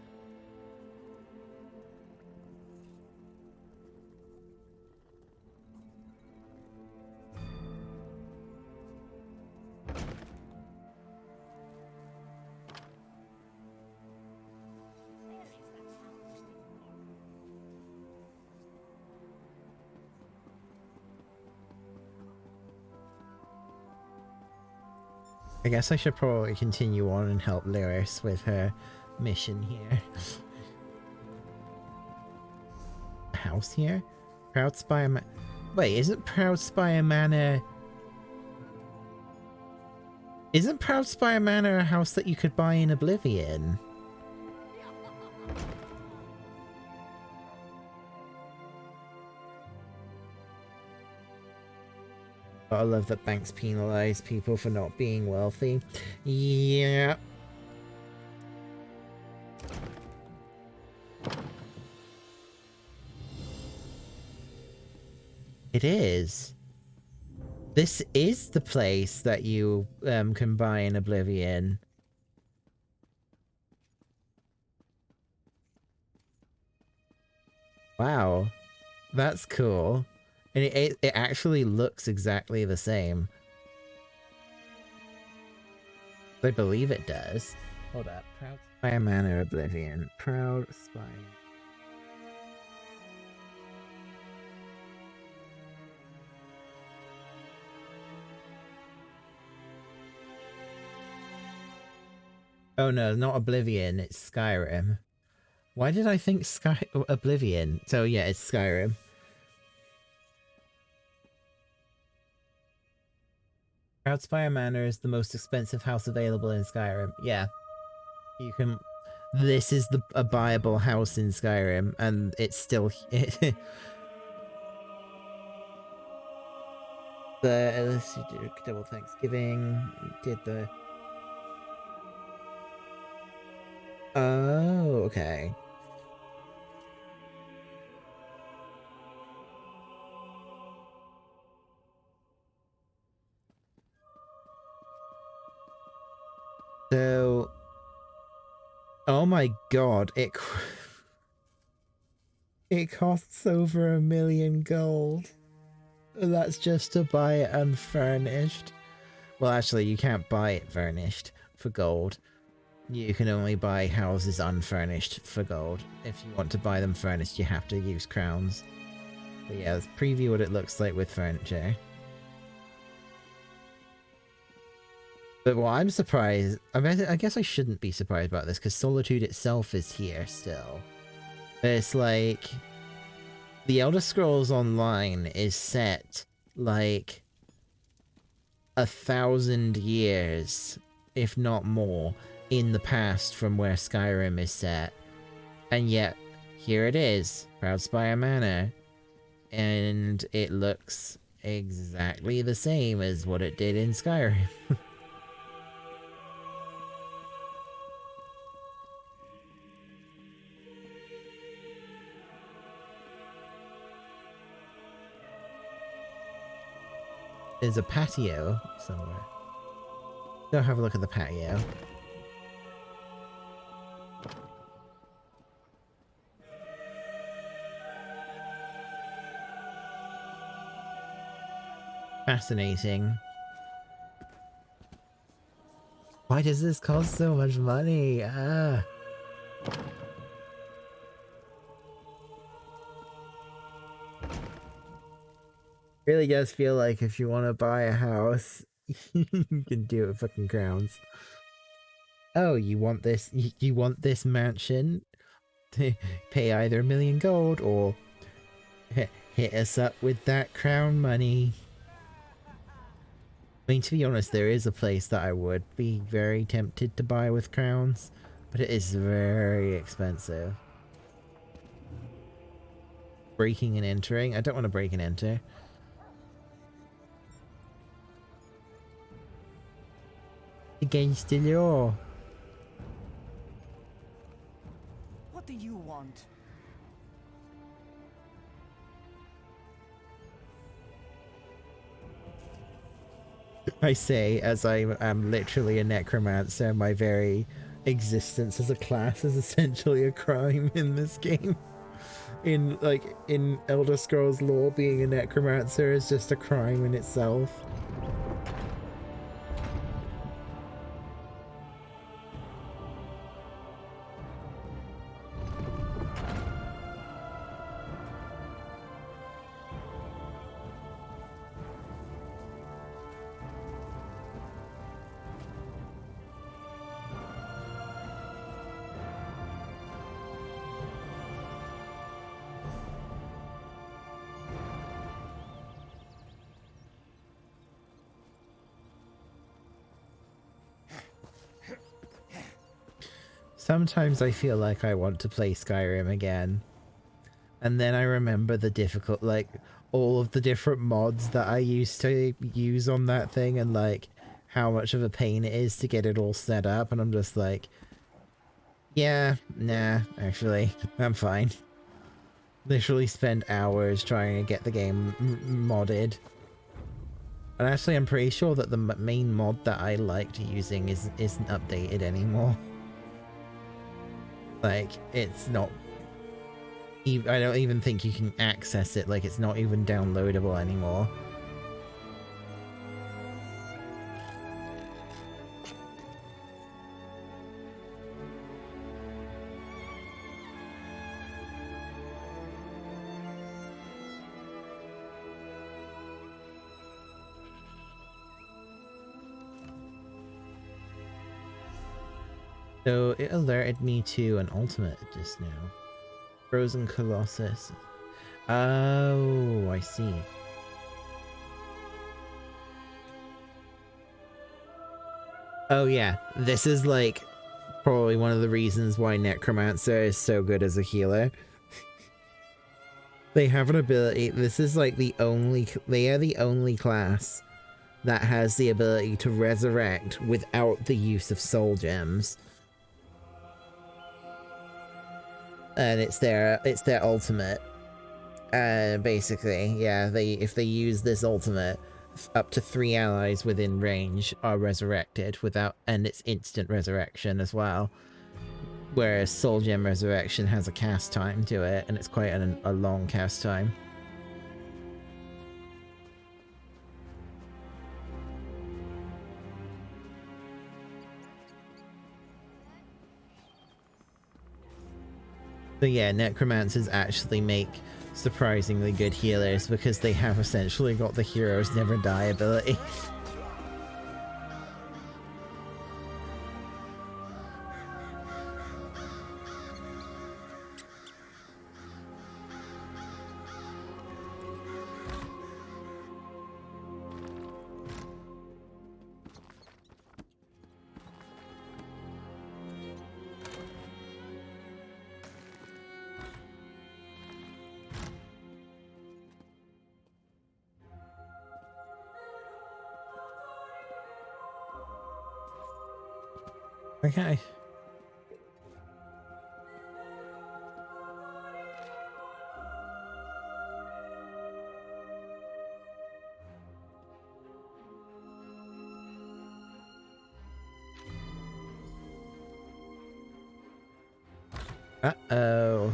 I guess I should probably continue on and help Lyris with her mission here. A house here? Crowdspire Manor. Wait, isn't Crowdspire Manor... Isn't Crowdspire Manor a house that you could buy in Oblivion? I love that banks penalize people for not being wealthy. Yeah. It is. This is the place that you can buy in Oblivion. Wow. That's cool. And it actually looks exactly the same. I believe it does. Hold up. Crowdspire Manor Oblivion. Crowdspire. Oh no, not Oblivion, it's Skyrim. Why did I think Oblivion? So yeah, it's Skyrim. Crowdspire Manor is the most expensive house available in Skyrim. Yeah. You can... This is a buyable house in Skyrim, and it's still... Let's see, double Thanksgiving, did the... Oh, okay. So, oh my god, it costs over 1 million gold. And that's just to buy it unfurnished. Well, actually, you can't buy it furnished for gold. You can only buy houses unfurnished for gold. If you want to buy them furnished, you have to use crowns. But yeah, let's preview what it looks like with furniture. But what I'm surprised... I guess I shouldn't be surprised about this, because Solitude itself is here still. But it's like... The Elder Scrolls Online is set, like... 1,000 years, if not more, in the past from where Skyrim is set. And yet, here it is, Crowdspire Manor. And it looks exactly the same as what it did in Skyrim. There's a patio somewhere. Go have a look at the patio. Fascinating. Why does this cost so much money? Ah. Really does feel like if you want to buy a house, you can do it with fucking crowns. Oh, you want this? You want this mansion? Pay either 1,000,000 gold or hit us up with that crown money. I mean, to be honest, there is a place that I would be very tempted to buy with crowns, but it is very expensive. Breaking and entering? I don't want to break and enter. Against the law. What do you want? I say, as I am literally a necromancer, my very existence as a class is essentially a crime in this game. In Elder Scrolls lore, being a necromancer is just a crime in itself. Sometimes I feel like I want to play Skyrim again. And then I remember the difficult, like, all of the different mods that I used to use on that thing and, like, how much of a pain it is to get it all set up. And I'm just like, yeah, nah, actually, I'm fine. Literally spend hours trying to get the game modded. And actually, I'm pretty sure that the main mod that I liked using isn't updated anymore. Like, it's not... I don't even think you can access it, like, it's not even downloadable anymore. So it alerted me to an ultimate just now. Frozen Colossus. Oh, I see. Oh yeah, this is like probably one of the reasons why Necromancer is so good as a healer. They have an ability, this is like they are the only class that has the ability to resurrect without the use of soul gems. And it's their ultimate. Basically, yeah, if they use this ultimate, up to 3 allies within range are resurrected and it's instant resurrection as well. Whereas Soul Gem Resurrection has a cast time to it, and it's quite a long cast time. So yeah, Necromancers actually make surprisingly good healers because they have essentially got the hero's never die ability. Okay. Uh-oh.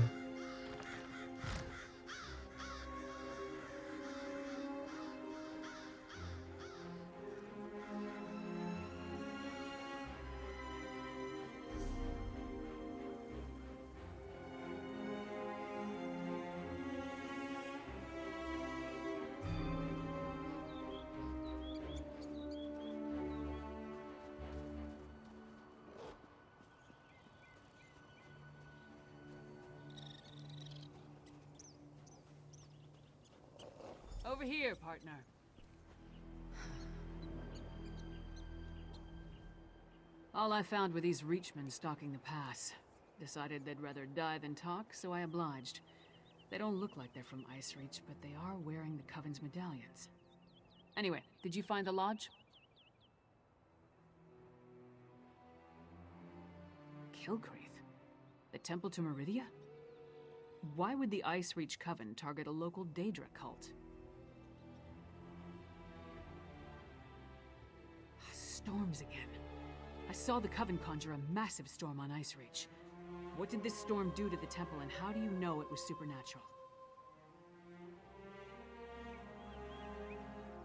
Over here, partner. All I found were these Reachmen stalking the pass. Decided they'd rather die than talk, so I obliged. They don't look like they're from Ice Reach, but they are wearing the Coven's medallions. Anyway, did you find the lodge? Kilcreath? The temple to Meridia? Why would the Ice Reach Coven target a local Daedra cult? Storms again. I saw the Coven conjure a massive storm on Ice Reach. What did this storm do to the temple, and how do you know it was supernatural?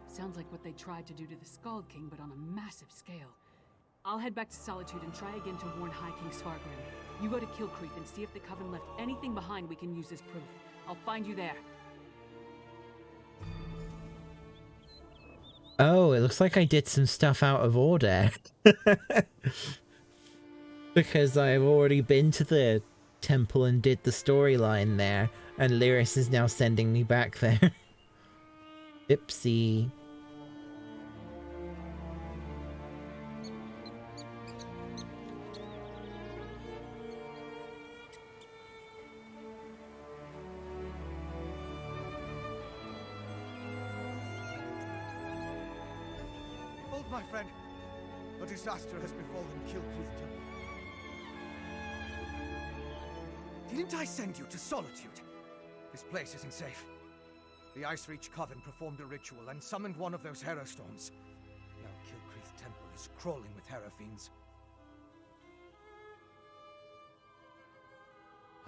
Sounds like what they tried to do to the Skald King, but on a massive scale. I'll head back to Solitude and try again to warn High King Svargrim. You go to Kilcreath and see if the Coven left anything behind we can use as proof. I'll find you there. Oh, it looks like I did some stuff out of order. Because I've already been to the temple and did the storyline there, and Lyris is now sending me back there. Oopsie. Hold, my friend. A disaster has befallen Kilcreath Temple. Didn't I send you to Solitude? This place isn't safe. The Ice Reach Coven performed a ritual and summoned one of those Hero Storms. Now Kilcreath Temple is crawling with Hero Fiends.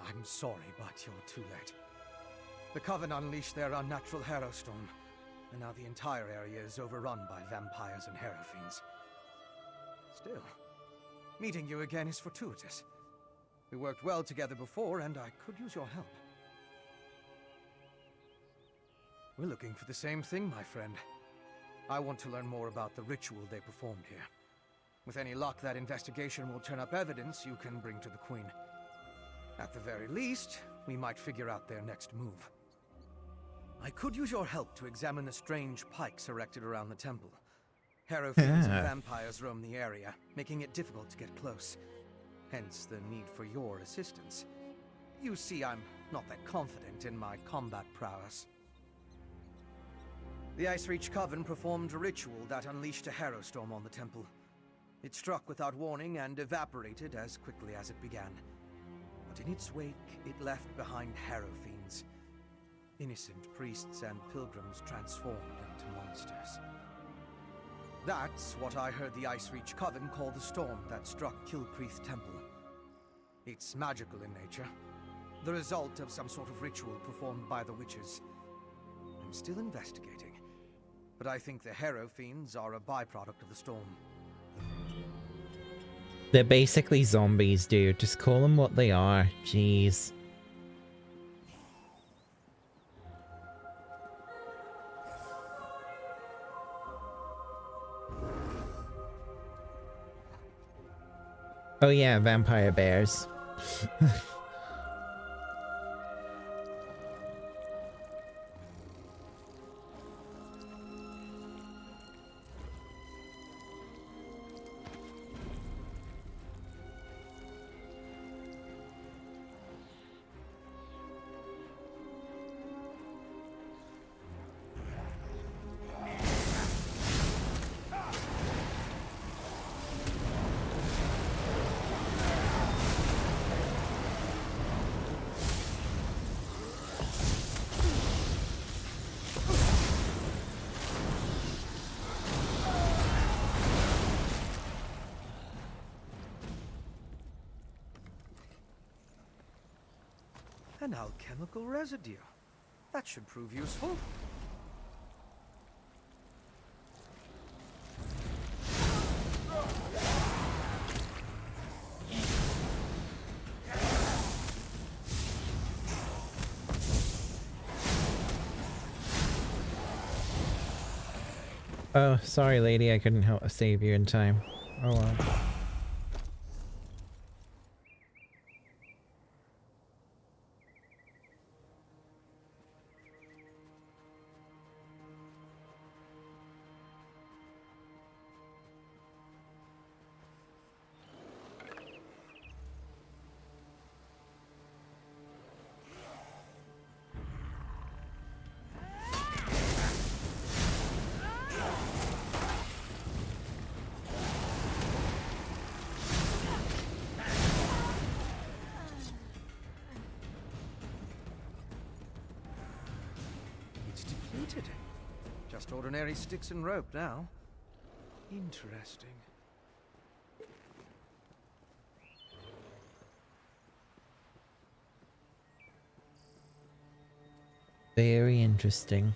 I'm sorry, but you're too late. The Coven unleashed their unnatural Hero Storm, and now the entire area is overrun by vampires and Hero Fiends. Still, meeting you again is fortuitous. We worked well together before, and I could use your help. We're looking for the same thing, my friend. I want to learn more about the ritual they performed here. With any luck, that investigation will turn up evidence you can bring to the Queen. At the very least, we might figure out their next move. I could use your help to examine the strange pikes erected around the temple. Hero Fiends and vampires roam the area, making it difficult to get close. Hence the need for your assistance. You see, I'm not that confident in my combat prowess. The Ice Reach Coven performed a ritual that unleashed a Hero Storm on the temple. It struck without warning and evaporated as quickly as it began. But in its wake, it left behind Hero Fiends. Innocent priests and pilgrims transformed into monsters. That's what I heard the Ice Reach Coven call the storm that struck Kilcreath Temple. It's magical in nature, the result of some sort of ritual performed by the witches. I'm still investigating, but I think the Hero Fiends are a byproduct of the storm. They're basically zombies, dude. Just call them what they are. Jeez. Oh yeah, vampire bears. An alchemical residue. That should prove useful. Oh, sorry lady, I couldn't help save you in time. Oh well. Just ordinary sticks and rope now. Interesting. Very interesting.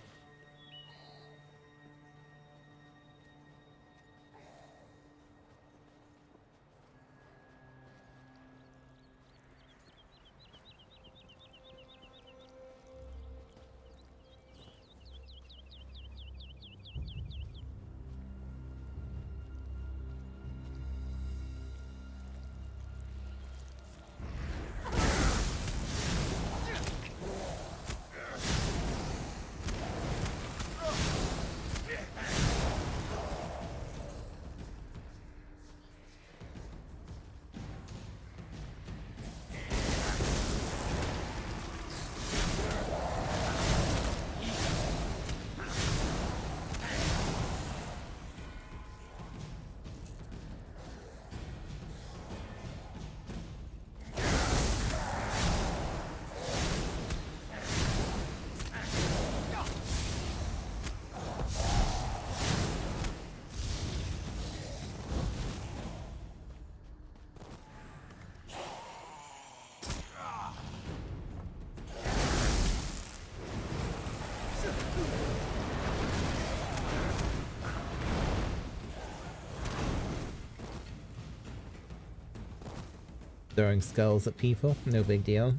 Throwing skulls at people, no big deal.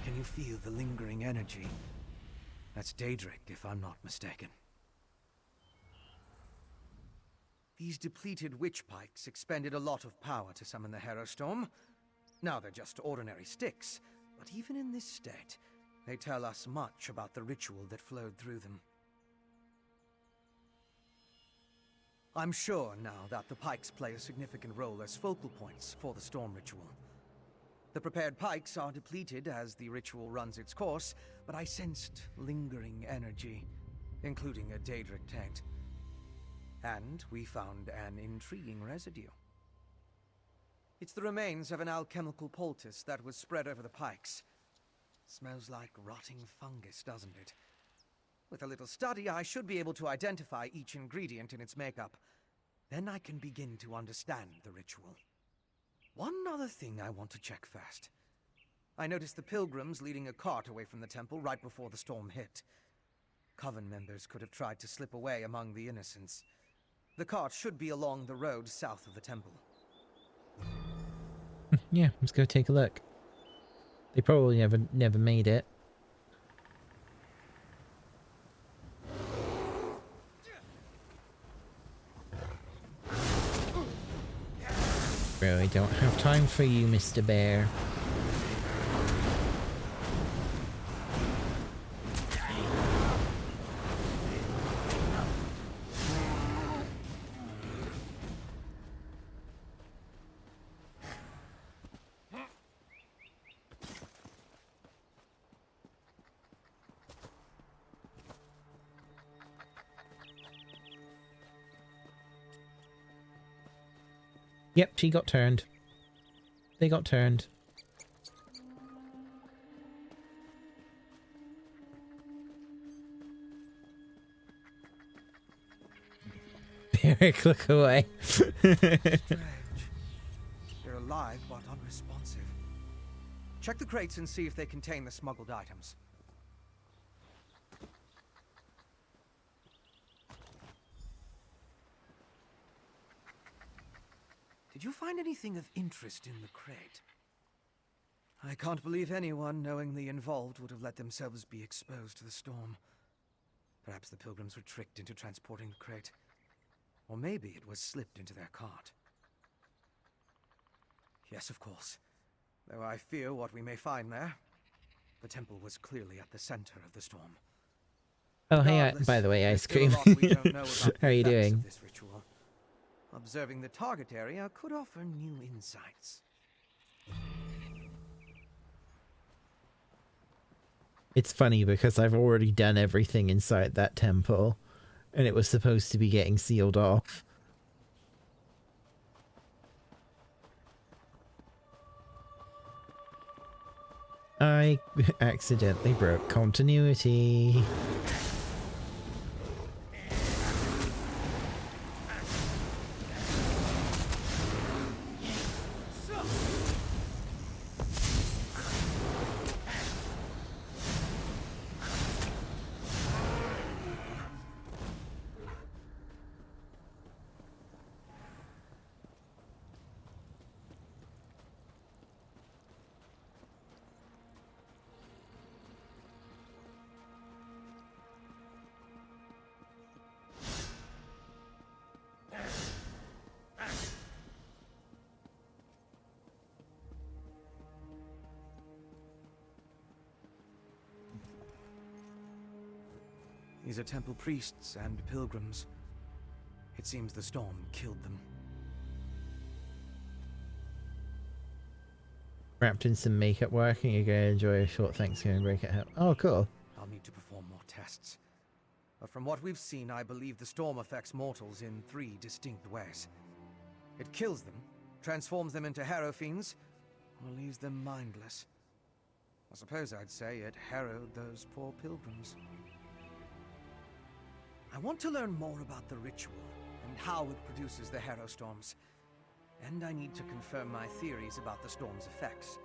Can you feel the lingering energy? That's Daedric, if I'm not mistaken. These depleted witch pikes expended a lot of power to summon the Hero Storm. Now they're just ordinary sticks, but even in this state, they tell us much about the ritual that flowed through them. I'm sure now that the pikes play a significant role as focal points for the storm ritual. The prepared pikes are depleted as the ritual runs its course, but I sensed lingering energy, including a Daedric taint. And we found an intriguing residue. It's the remains of an alchemical poultice that was spread over the pikes. Smells like rotting fungus, doesn't it? With a little study, I should be able to identify each ingredient in its makeup. Then I can begin to understand the ritual. One other thing I want to check first. I noticed the pilgrims leading a cart away from the temple right before the storm hit. Coven members could have tried to slip away among the innocents. The cart should be along the road south of the temple. Yeah, let's go take a look. They probably never made it. Really don't have time for you, Mr. Bear. Yep, she got turned. They got turned. Eric, look away. Strange. They're alive but unresponsive. Check the crates and see if they contain the smuggled items. Did you find anything of interest in the crate? I can't believe anyone knowingly involved would have let themselves be exposed to the storm. Perhaps the pilgrims were tricked into transporting the crate. Or maybe it was slipped into their cart. Yes, of course. Though I fear what we may find there. The temple was clearly at the center of the storm. Oh, hey, Regardless, by the way, there's ice still a cream. lot we don't know about How are you the effects doing? of this ritual. Observing the target area could offer new insights. It's funny because I've already done everything inside that temple, and it was supposed to be getting sealed off. I accidentally broke continuity. These are temple priests and pilgrims. It seems the storm killed them. Wrapped in some makeup work, and you're going to enjoy a short Thanksgiving break at home. Oh, cool. I'll need to perform more tests. But from what we've seen, I believe the storm affects mortals in 3 distinct ways. It kills them, transforms them into harrow fiends, or leaves them mindless. I suppose I'd say it harrowed those poor pilgrims. I want to learn more about the ritual and how it produces the harrow storms. And I need to confirm my theories about the storm's effects.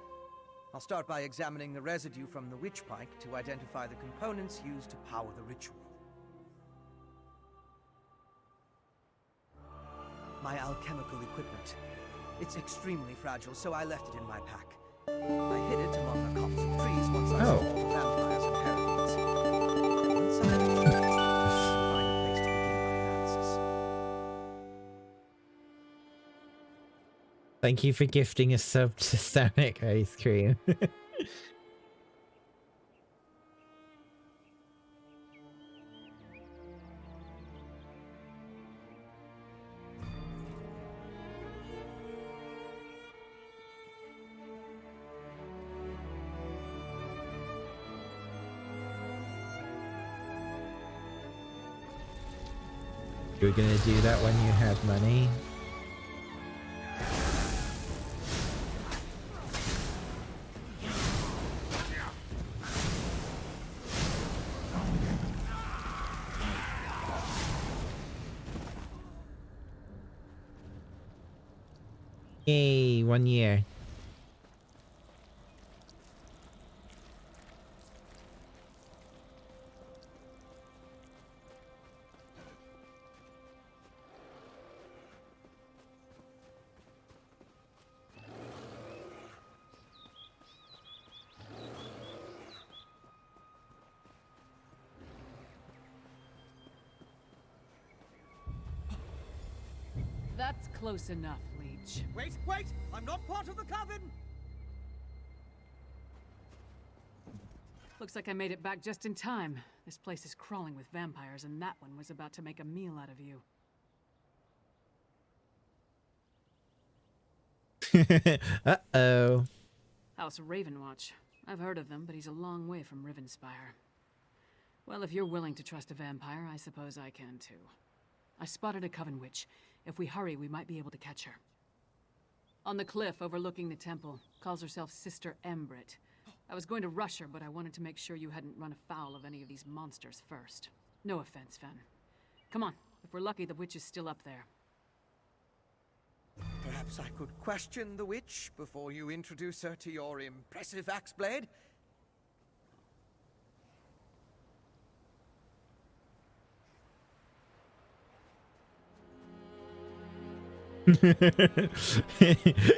I'll start by examining the residue from the witch pike to identify the components used to power the ritual. My alchemical equipment. It's extremely fragile, so I left it in my pack. I hid it among a copse of trees once I saw all the vampires and harrow. Once I find a place to begin my analysis. Thank you for gifting a sub to Stomach Ice Cream. You were gonna do that when you had money? Yay, 1 year. That's close enough, Leech. Wait, wait! I'm not part of the coven! Looks like I made it back just in time. This place is crawling with vampires, and that one was about to make a meal out of you. Uh-oh. House Ravenwatch. I've heard of them, but he's a long way from Rivenspire. Well, if you're willing to trust a vampire, I suppose I can too. I spotted a coven witch. If we hurry, we might be able to catch her. On the cliff overlooking the temple, calls herself Sister Embrit. I was going to rush her, but I wanted to make sure you hadn't run afoul of any of these monsters first. No offense, Fen. Come on, if we're lucky, the witch is still up there. Perhaps I could question the witch before you introduce her to your impressive axe blade?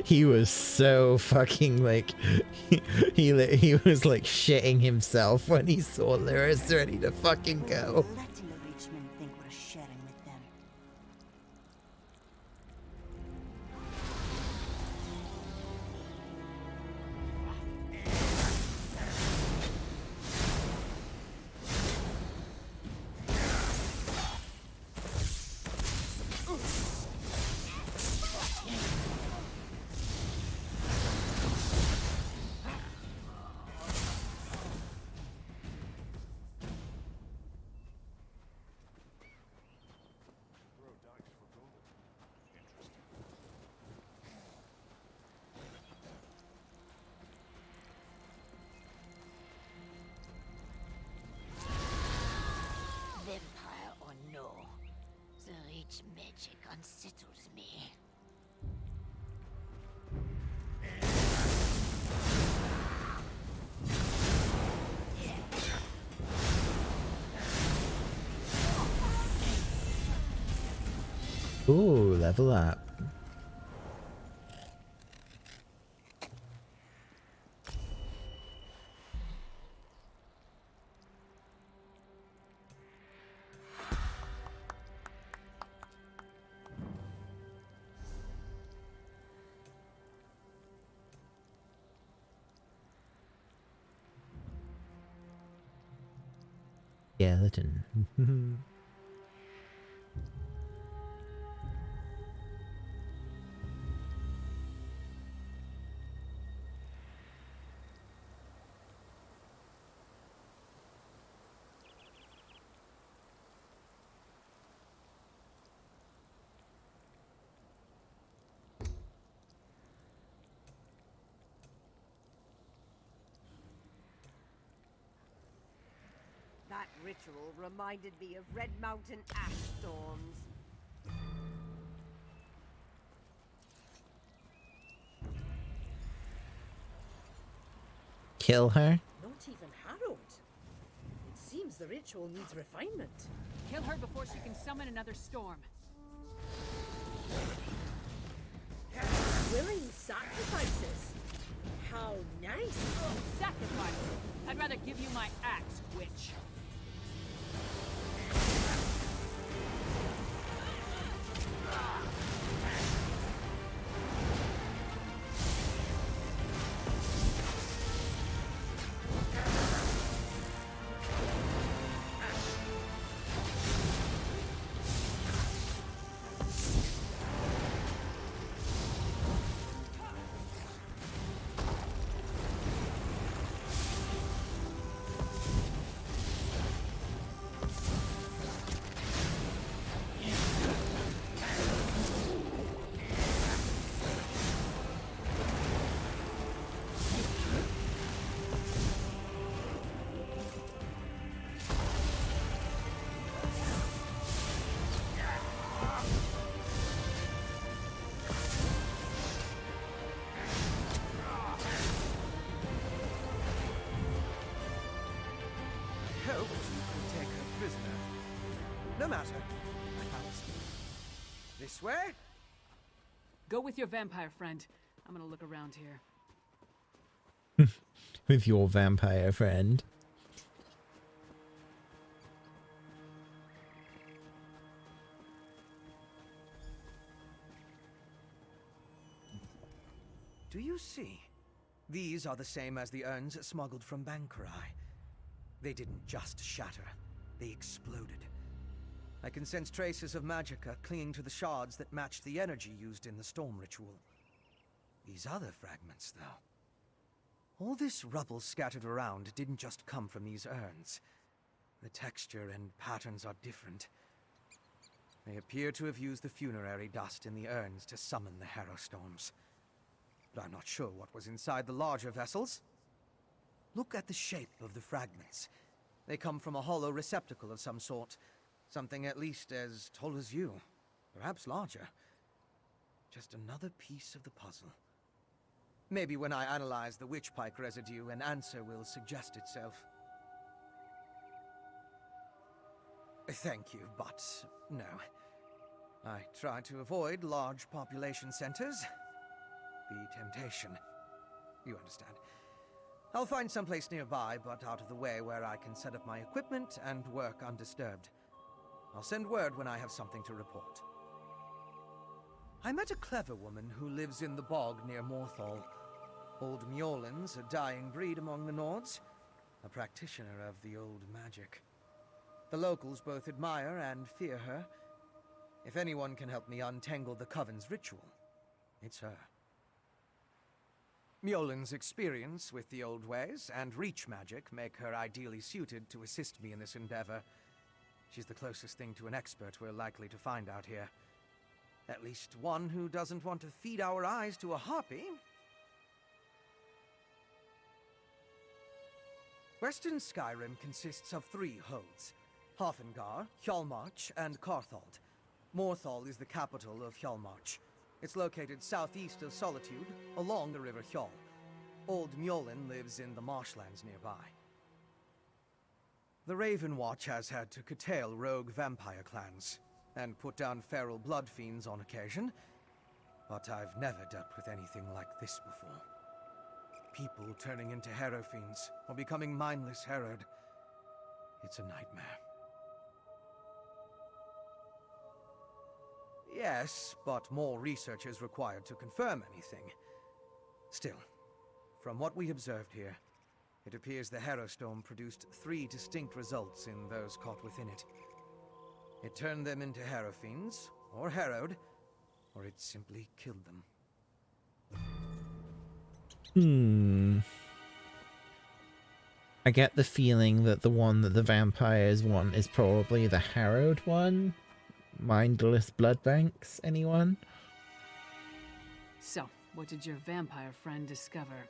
He was so fucking like he was like shitting himself when he saw Lyris ready to fucking go. Letting the rich men think we're sharing with them. magic unsettles me. Ooh, level up. Skeleton. That ritual reminded me of Red Mountain ash storms. Kill her? Not even Harold. It seems the ritual needs refinement. Kill her before she can summon another storm. Willing sacrifices. How nice. Sacrifice. I'd rather give you my axe, witch. Hope you can take her prisoner. No matter. I can't see. This way? Go with your vampire friend. I'm gonna look around here. With your vampire friend. Do you see? These are the same as the urns smuggled from Bankarai. They didn't just shatter, they exploded. I can sense traces of magicka clinging to the shards that match the energy used in the storm ritual. These other fragments, though. All this rubble scattered around didn't just come from these urns. The texture and patterns are different. They appear to have used the funerary dust in the urns to summon the Harrow Storms. But I'm not sure what was inside the larger vessels. Look at the shape of the fragments. They come from a hollow receptacle of some sort. Something at least as tall as you. Perhaps larger. Just another piece of the puzzle. Maybe when I analyze the witchpike residue, an answer will suggest itself. Thank you, but no. I try to avoid large population centers. The temptation. You understand. I'll find someplace nearby, but out of the way where I can set up my equipment and work undisturbed. I'll send word when I have something to report. I met a clever woman who lives in the bog near Morthal. Old Mjolnir's a dying breed among the Nords, a practitioner of the old magic. The locals both admire and fear her. If anyone can help me untangle the Coven's ritual, it's her. Mjolnir's experience with the old ways and reach magic make her ideally suited to assist me in this endeavor. She's the closest thing to an expert we're likely to find out here. At least one who doesn't want to feed our eyes to a harpy. Western Skyrim consists of 3 holds: Hafengar, Hjalmarch, and Carthald. Morthal is the capital of Hjalmarch. It's located southeast of Solitude, along the River Hjal. Old Mjolin lives in the marshlands nearby. The Raven Watch has had to curtail rogue vampire clans, and put down feral blood fiends on occasion, but I've never dealt with anything like this before. People turning into hero fiends, or becoming mindless herod. It's a nightmare. Yes, but more research is required to confirm anything. Still, from what we observed here, it appears the Hero Storm produced 3 distinct results in those caught within it. It turned them into hero fiends, or harrowed, or it simply killed them. I get the feeling that the one that the vampires want is probably the harrowed one. Mindless blood banks, anyone? So, what did your vampire friend discover?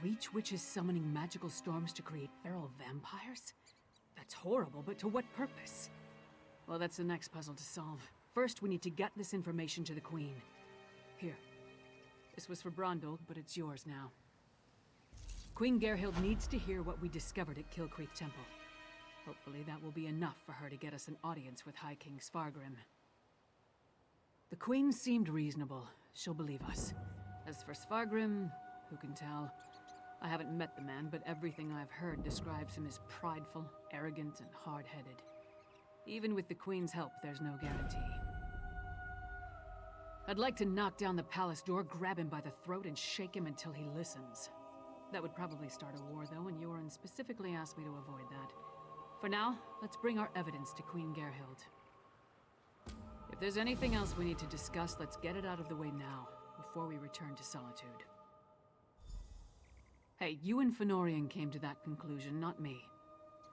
Reach witches summoning magical storms to create feral vampires? That's horrible, but to what purpose? Well, that's the next puzzle to solve. First, we need to get this information to the Queen. Here. This was for Brondolf, but it's yours now. Queen Gerhild needs to hear what we discovered at Kill Creek Temple. Hopefully that will be enough for her to get us an audience with High King Svargrim. The Queen seemed reasonable. She'll believe us. As for Svargrim, who can tell? I haven't met the man, but everything I've heard describes him as prideful, arrogant, and hard-headed. Even with the Queen's help, there's no guarantee. I'd like to knock down the palace door, grab him by the throat, and shake him until he listens. That would probably start a war, though, and Yoren specifically asked me to avoid that. For now, let's bring our evidence to Queen Gerhild. If there's anything else we need to discuss, let's get it out of the way now, before we return to Solitude. Hey, you and Fenorian came to that conclusion, not me.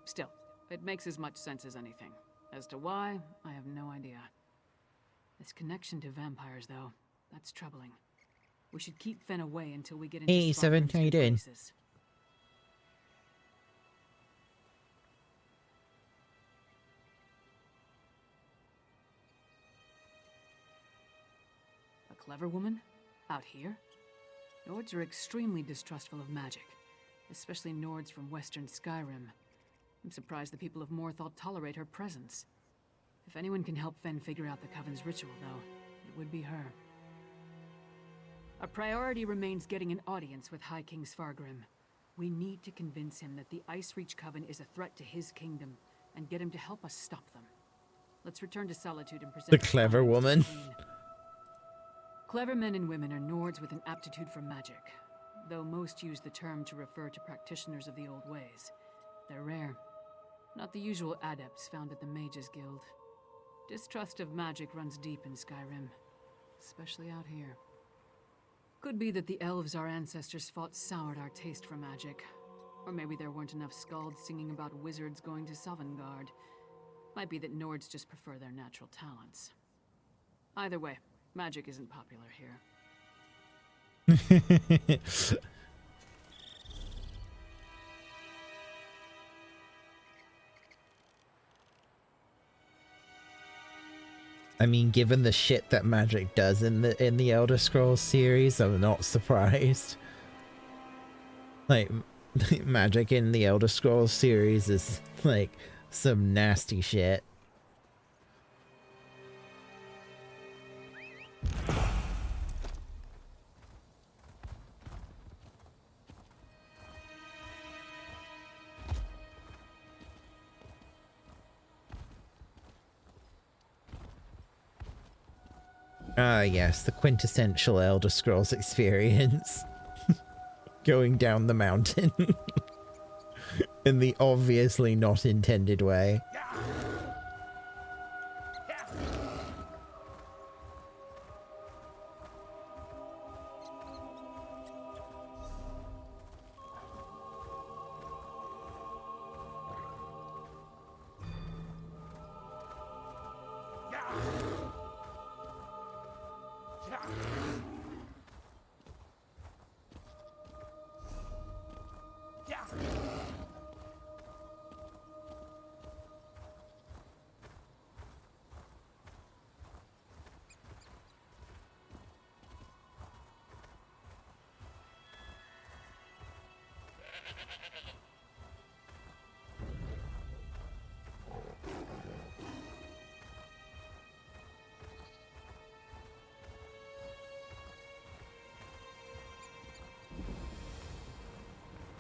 Still, it makes as much sense as anything. As to why, I have no idea. This connection to vampires, though, that's troubling. We should keep Fen away until we get into Hey, Seven, how you doing? Places. A clever woman? Out here? Nords are extremely distrustful of magic, especially Nords from western Skyrim. I'm surprised the people of Morthal tolerate her presence. If anyone can help Fen figure out the Coven's ritual, though, it would be her. Our priority remains getting an audience with High King Svargrim. We need to convince him that the Ice Reach Coven is a threat to his kingdom, and get him to help us stop them. Let's return to Solitude and present The clever woman. Clever men and women are Nords with an aptitude for magic, though most use the term to refer to practitioners of the old ways. They're rare. Not the usual adepts found at the Mages Guild. Distrust of magic runs deep in Skyrim, especially out here. Could be that the elves our ancestors fought soured our taste for magic. Or maybe there weren't enough skalds singing about wizards going to Sovngarde. Might be that Nords just prefer their natural talents. Either way, magic isn't popular here. I mean, given the shit that magic does in the Elder Scrolls series, I'm not surprised. Like, magic in the Elder Scrolls series is like some nasty shit. Ah, yes, the quintessential Elder Scrolls experience. Going down the mountain. In the obviously not intended way.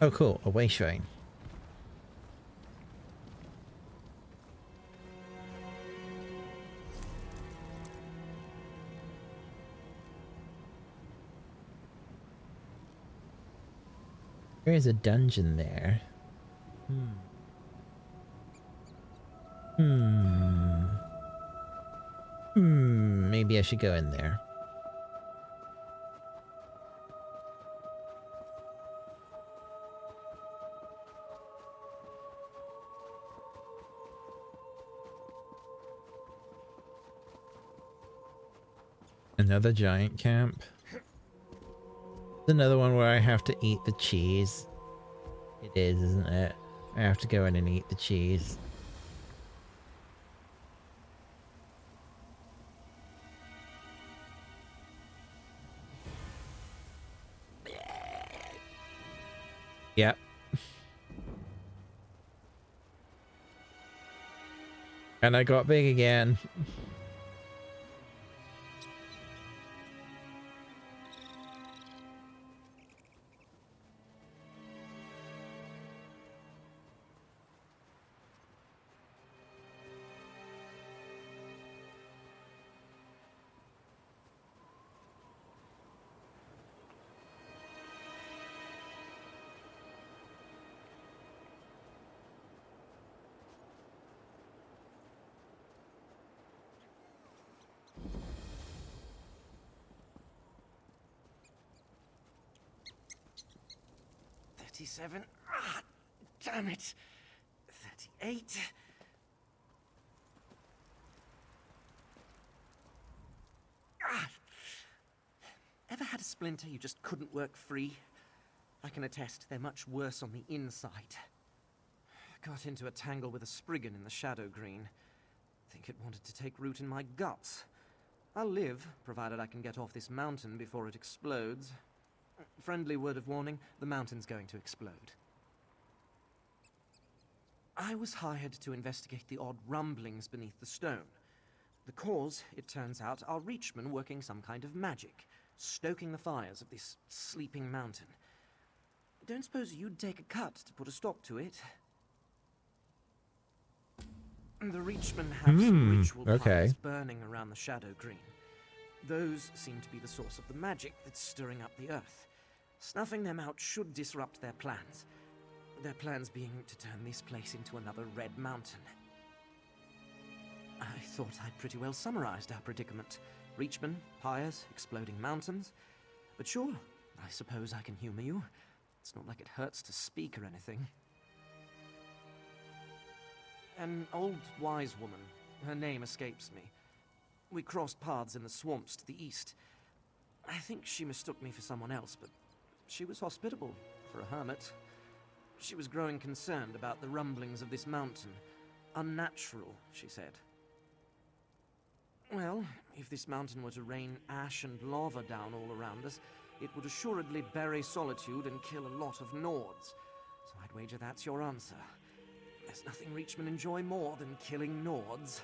Oh, cool. A way shrine. There is a dungeon there. Maybe I should go in there. Another giant camp. Another one where I have to eat the cheese. It is, isn't it? I have to go in and eat the cheese. Yep. And I got big again. Ah, damn it. 38. Ever had a splinter you just couldn't work free? I can attest they're much worse on the inside. Got into a tangle with a Spriggan in the Shadow Green. Think it wanted to take root in my guts. I'll live, provided I can get off this mountain before it explodes. Friendly word of warning, the mountain's going to explode. I was hired to investigate the odd rumblings beneath the stone. The cause, it turns out, are Reachmen working some kind of magic, stoking the fires of this sleeping mountain. Don't suppose you'd take a cut to put a stop to it? The Reachmen have some ritual fires burning around the Shadow Green. Those seem to be the source of the magic that's stirring up the earth. Snuffing them out should disrupt their plans. Their plans being to turn this place into another Red Mountain. I thought I'd pretty well summarized our predicament. Reachmen, pyres, exploding mountains. But sure, I suppose I can humor you. It's not like it hurts to speak or anything. An old wise woman. Her name escapes me. We crossed paths in the swamps to the east. I think she mistook me for someone else, but she was hospitable for a hermit. She was growing concerned about the rumblings of this mountain. Unnatural, she said. Well, if this mountain were to rain ash and lava down all around us, it would assuredly bury Solitude and kill a lot of Nords. So I'd wager that's your answer. There's nothing Reachmen enjoy more than killing Nords.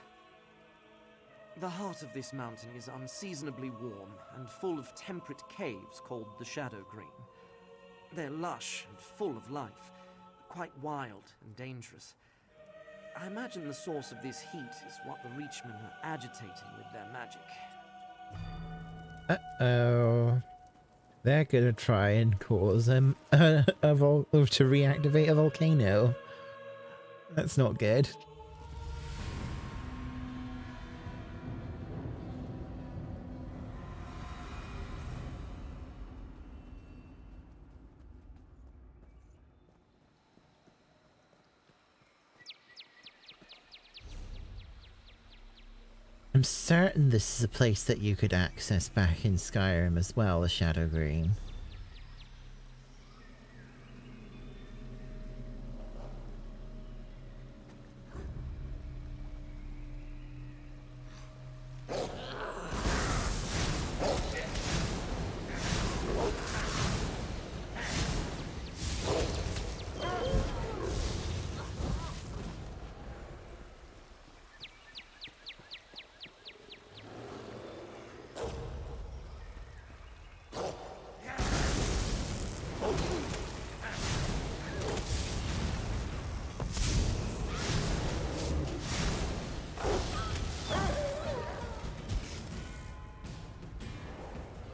The heart of this mountain is unseasonably warm and full of temperate caves called the Shadow Green. They're lush and full of life, but quite wild and dangerous. I imagine the source of this heat is what the Reachmen are agitating with their magic. Uh-oh. They're gonna try and cause to reactivate a volcano. That's not good. I'm certain this is a place that you could access back in Skyrim as well, the Shadow Green.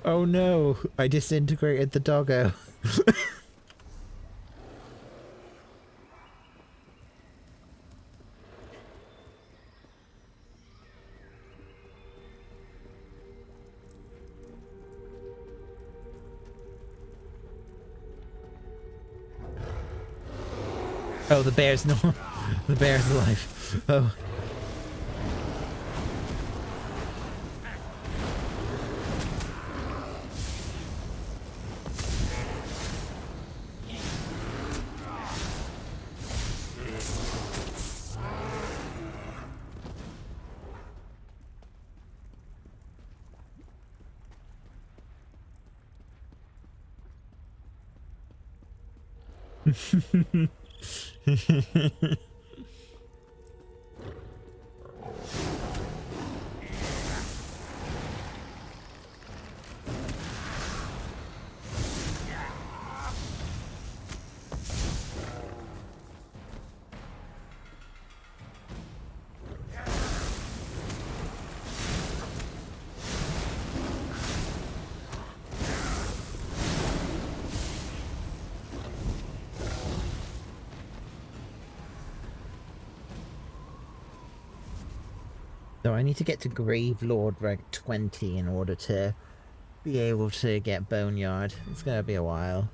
Oh no, I disintegrated the doggo. Oh, the bear's no. The bear's alive. Oh. So I need to get to Grave Lord rank 20 in order to be able to get Boneyard. It's gonna be a while.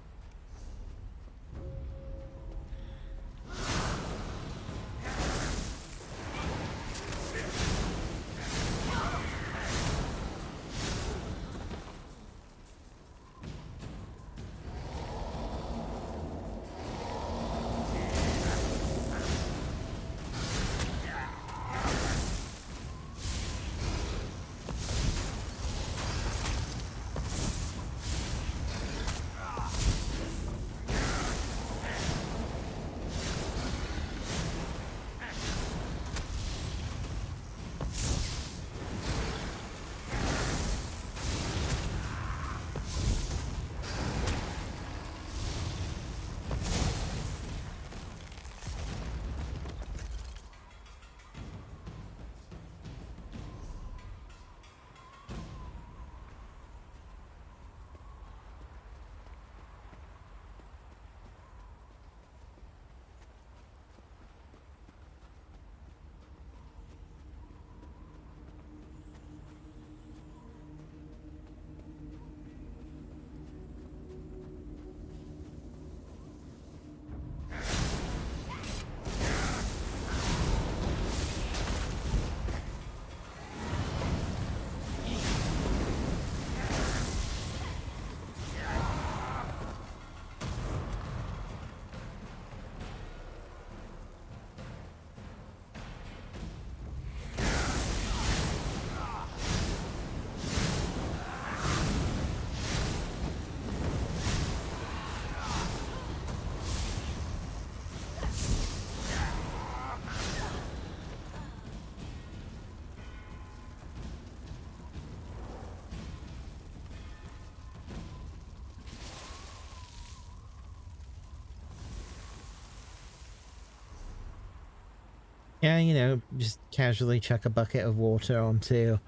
Yeah, you know, just casually chuck a bucket of water onto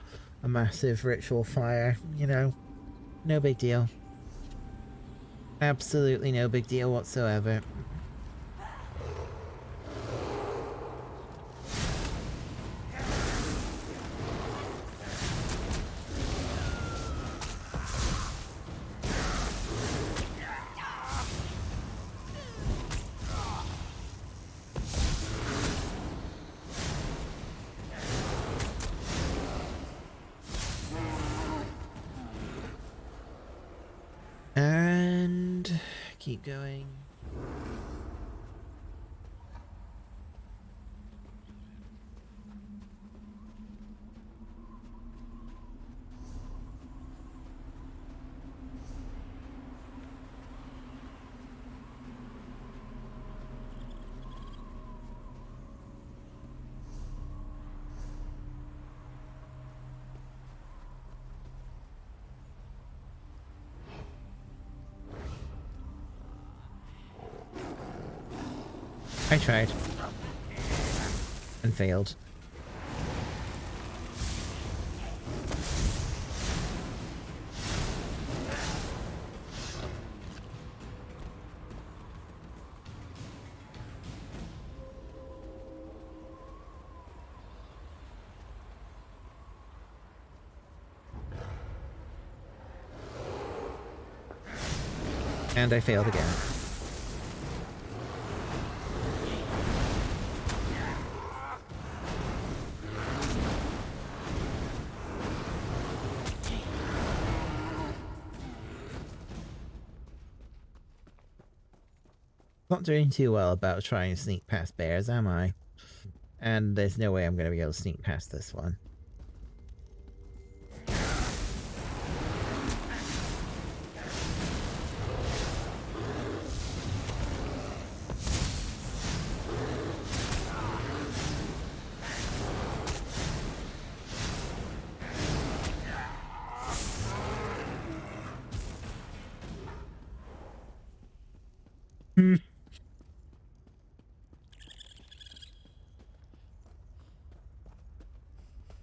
a massive ritual fire, you know, no big deal. Absolutely no big deal whatsoever. And keep going. I tried. And failed. And I failed again. Not doing too well about trying to sneak past bears, am I? And there's no way I'm going to be able to sneak past this one.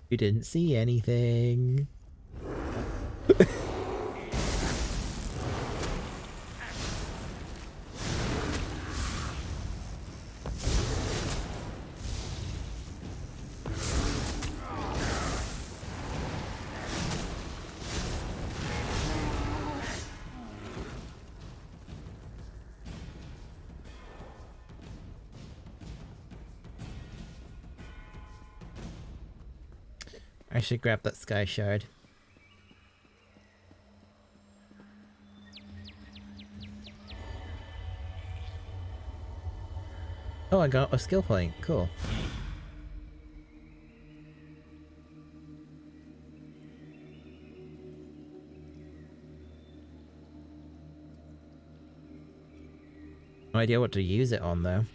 You didn't see anything. I should grab that sky shard. Oh, I got a skill point. Cool. No idea what to use it on, though.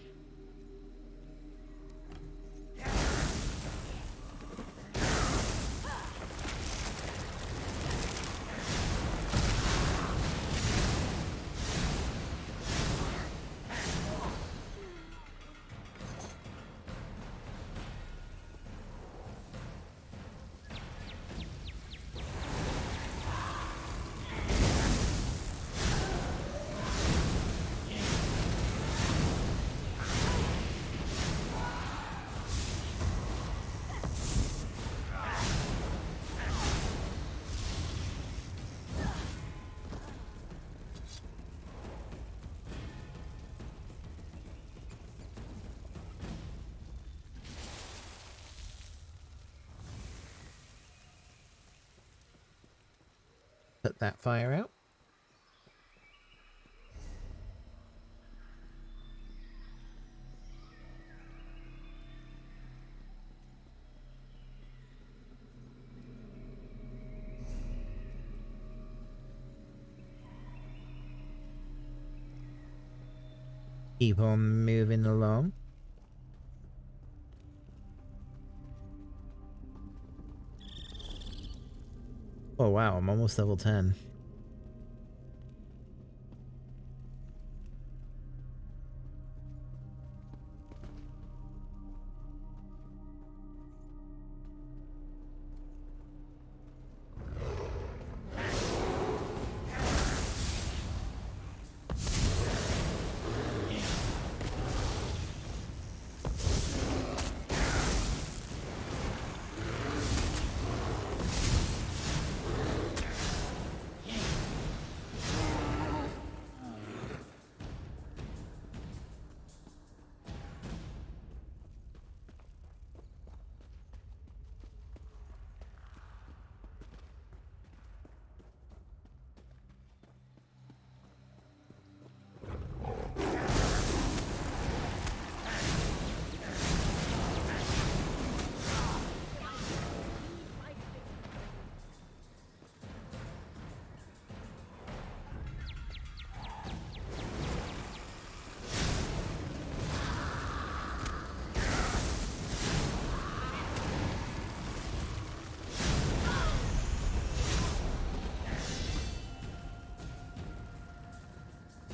Put that fire out. Keep on moving along. Oh wow, I'm almost level 10.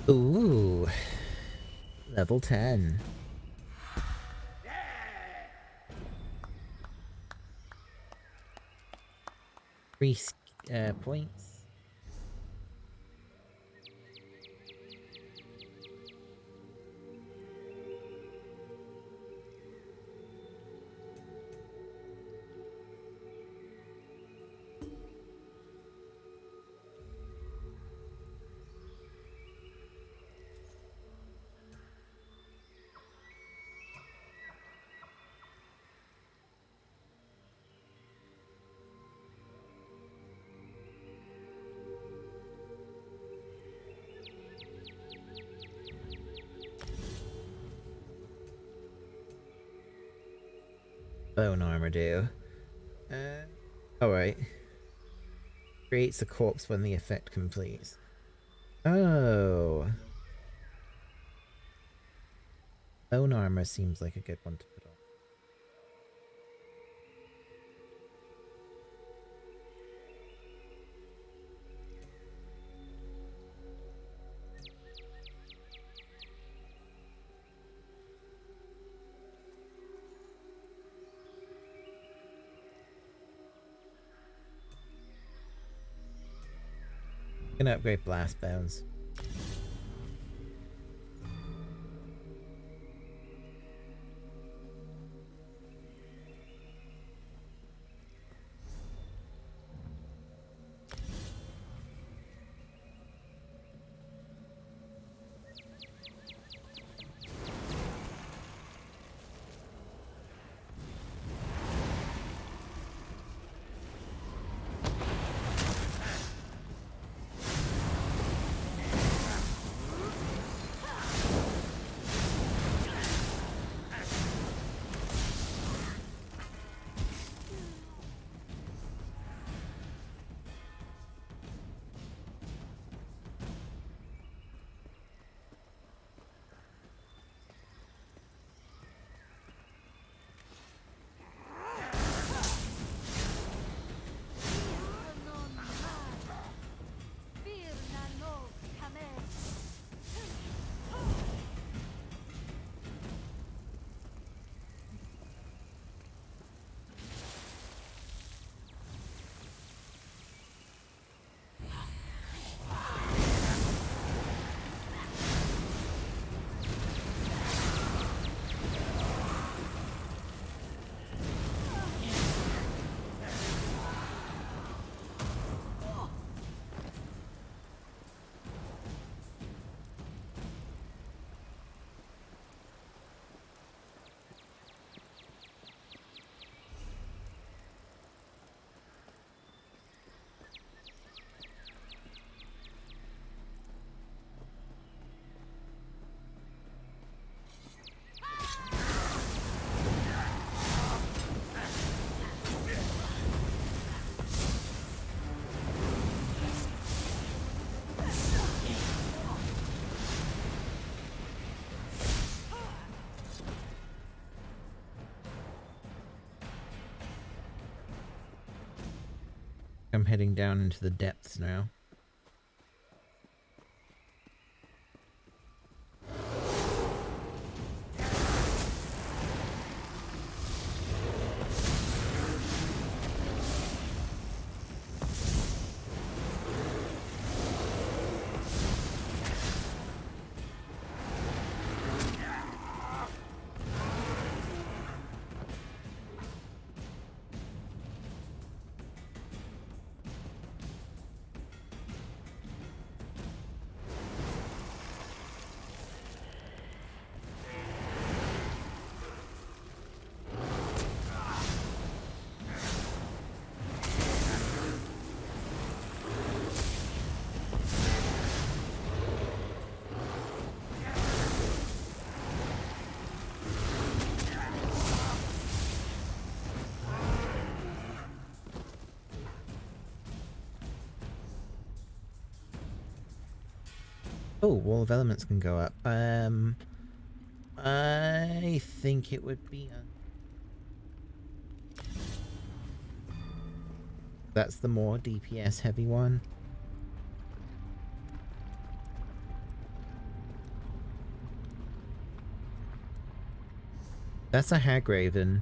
Ooh, level 10. Three points. bone armor do? Alright. Creates a corpse when the effect completes. Oh. Bone armor seems like a good one to put on. Gonna upgrade blast bones. I'm heading down into the depths now. Oh, Wall of Elements can go up. I think it would be... That's the more DPS heavy one. That's a Hagraven.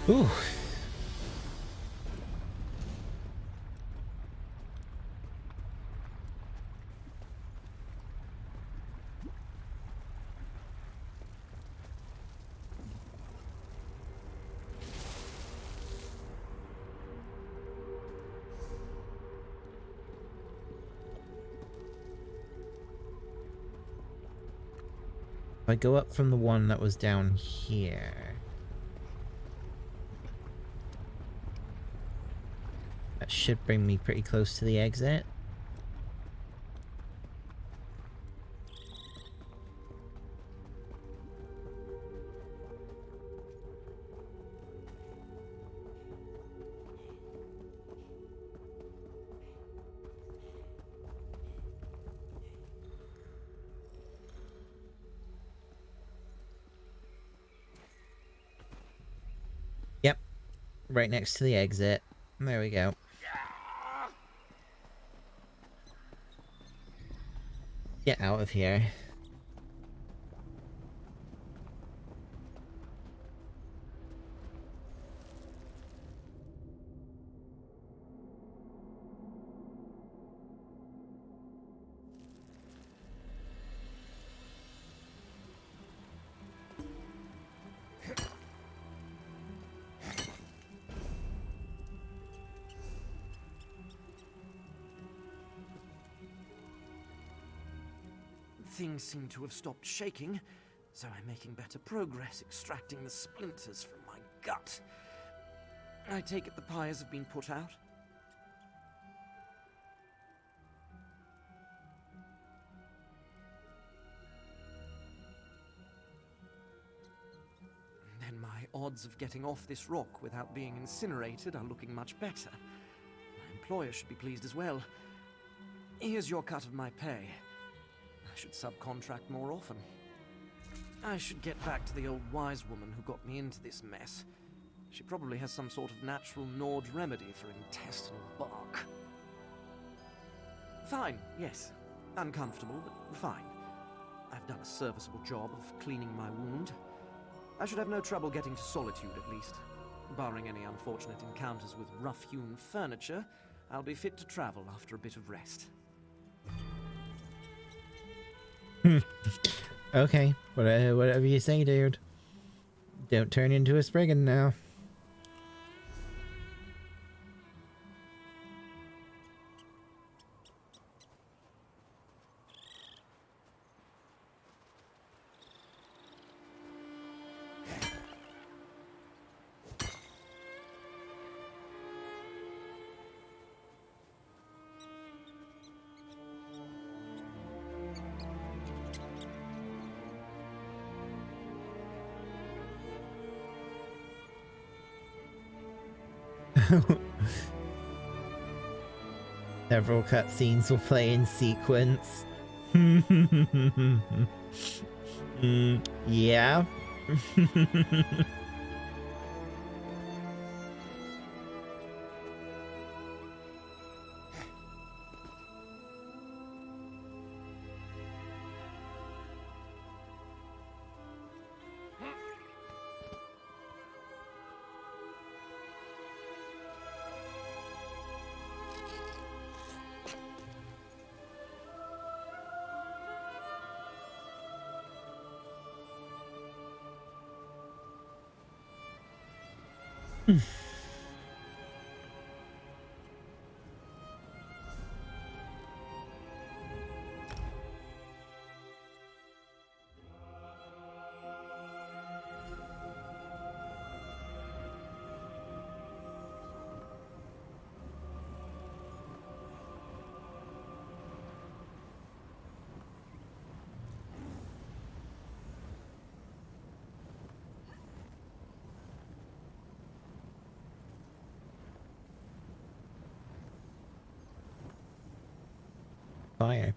Ooh. If I go up from the one that was down here, that should bring me pretty close to the exit. Yep, right next to the exit. There we go. Get out of here. Things seem to have stopped shaking, so I'm making better progress extracting the splinters from my gut. I take it the pyres have been put out? Then my odds of getting off this rock without being incinerated are looking much better. My employer should be pleased as well. Here's your cut of my pay. I should subcontract more often. I should get back to the old wise woman who got me into this mess. She probably has some sort of natural Nord remedy for intestinal bark. Fine, yes. Uncomfortable, but fine. I've done a serviceable job of cleaning my wound. I should have no trouble getting to Solitude, at least. Barring any unfortunate encounters with rough-hewn furniture, I'll be fit to travel after a bit of rest. Okay, whatever you say, dude. Don't turn into a Spriggan now. Several cutscenes will play in sequence. Yeah. Fire.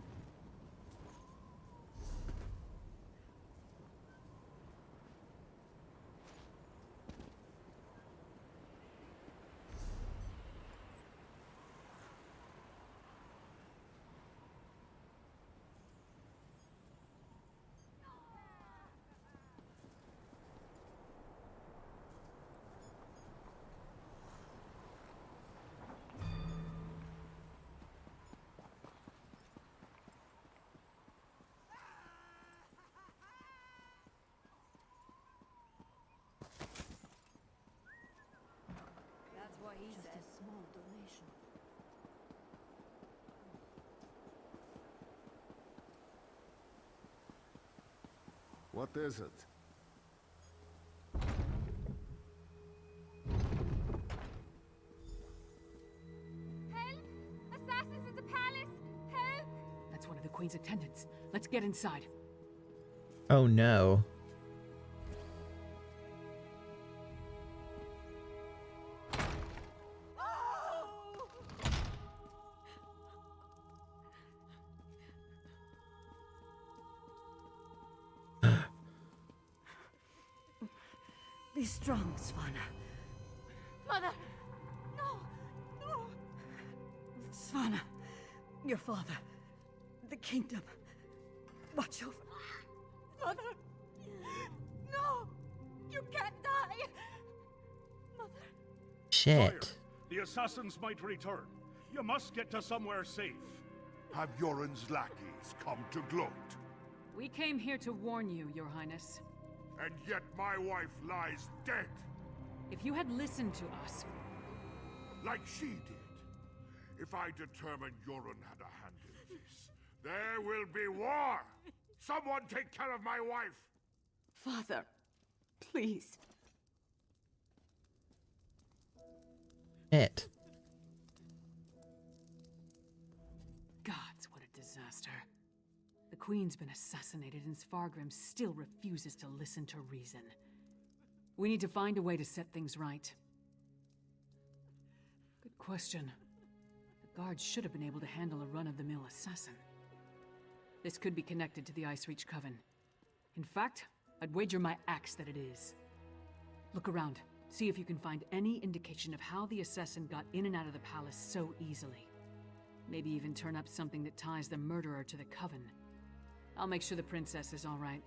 What is it? Help! Assassins at the palace! Help! That's one of the Queen's attendants. Let's get inside. Oh no. Be strong, Svanna. Mother! No! No! Svanna, your father, the kingdom. Watch over. Mother! No! You can't die! Mother! Shit. Sire, the assassins might return. You must get to somewhere safe. Have Yoren's lackeys come to gloat? We came here to warn you, Your Highness. And yet my wife lies dead. If you had listened to us... Like she did. If I determine Yoren had a hand in this, there will be war! Someone take care of my wife! Father, please. Shit. Gods, what a disaster. The Queen's been assassinated and Svargrim still refuses to listen to reason. We need to find a way to set things right. Good question. The guards should have been able to handle a run-of-the-mill assassin. This could be connected to the Icereach Coven. In fact, I'd wager my axe that it is. Look around. See if you can find any indication of how the assassin got in and out of the palace so easily. Maybe even turn up something that ties the murderer to the Coven. I'll make sure the princess is all right.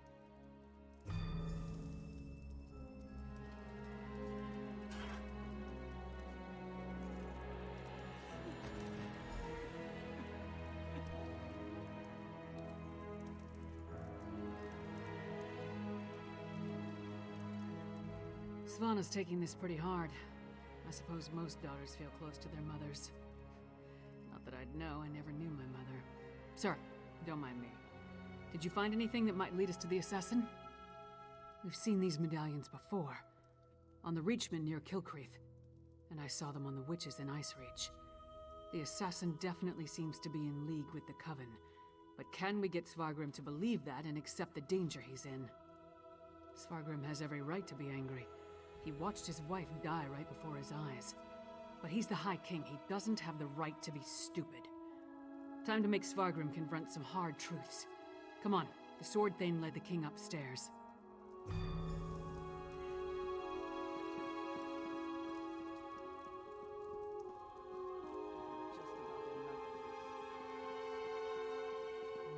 Svanna's taking this pretty hard. I suppose most daughters feel close to their mothers. Not that I'd know, I never knew my mother. Sir, don't mind me. Did you find anything that might lead us to the assassin? We've seen these medallions before. On the Reachman near Kilcreath. And I saw them on the witches in Icereach. The assassin definitely seems to be in league with the Coven. But can we get Svargrim to believe that and accept the danger he's in? Svargrim has every right to be angry. He watched his wife die right before his eyes. But he's the High King. He doesn't have the right to be stupid. Time to make Svargrim confront some hard truths. Come on, the Sword Thane led the king upstairs.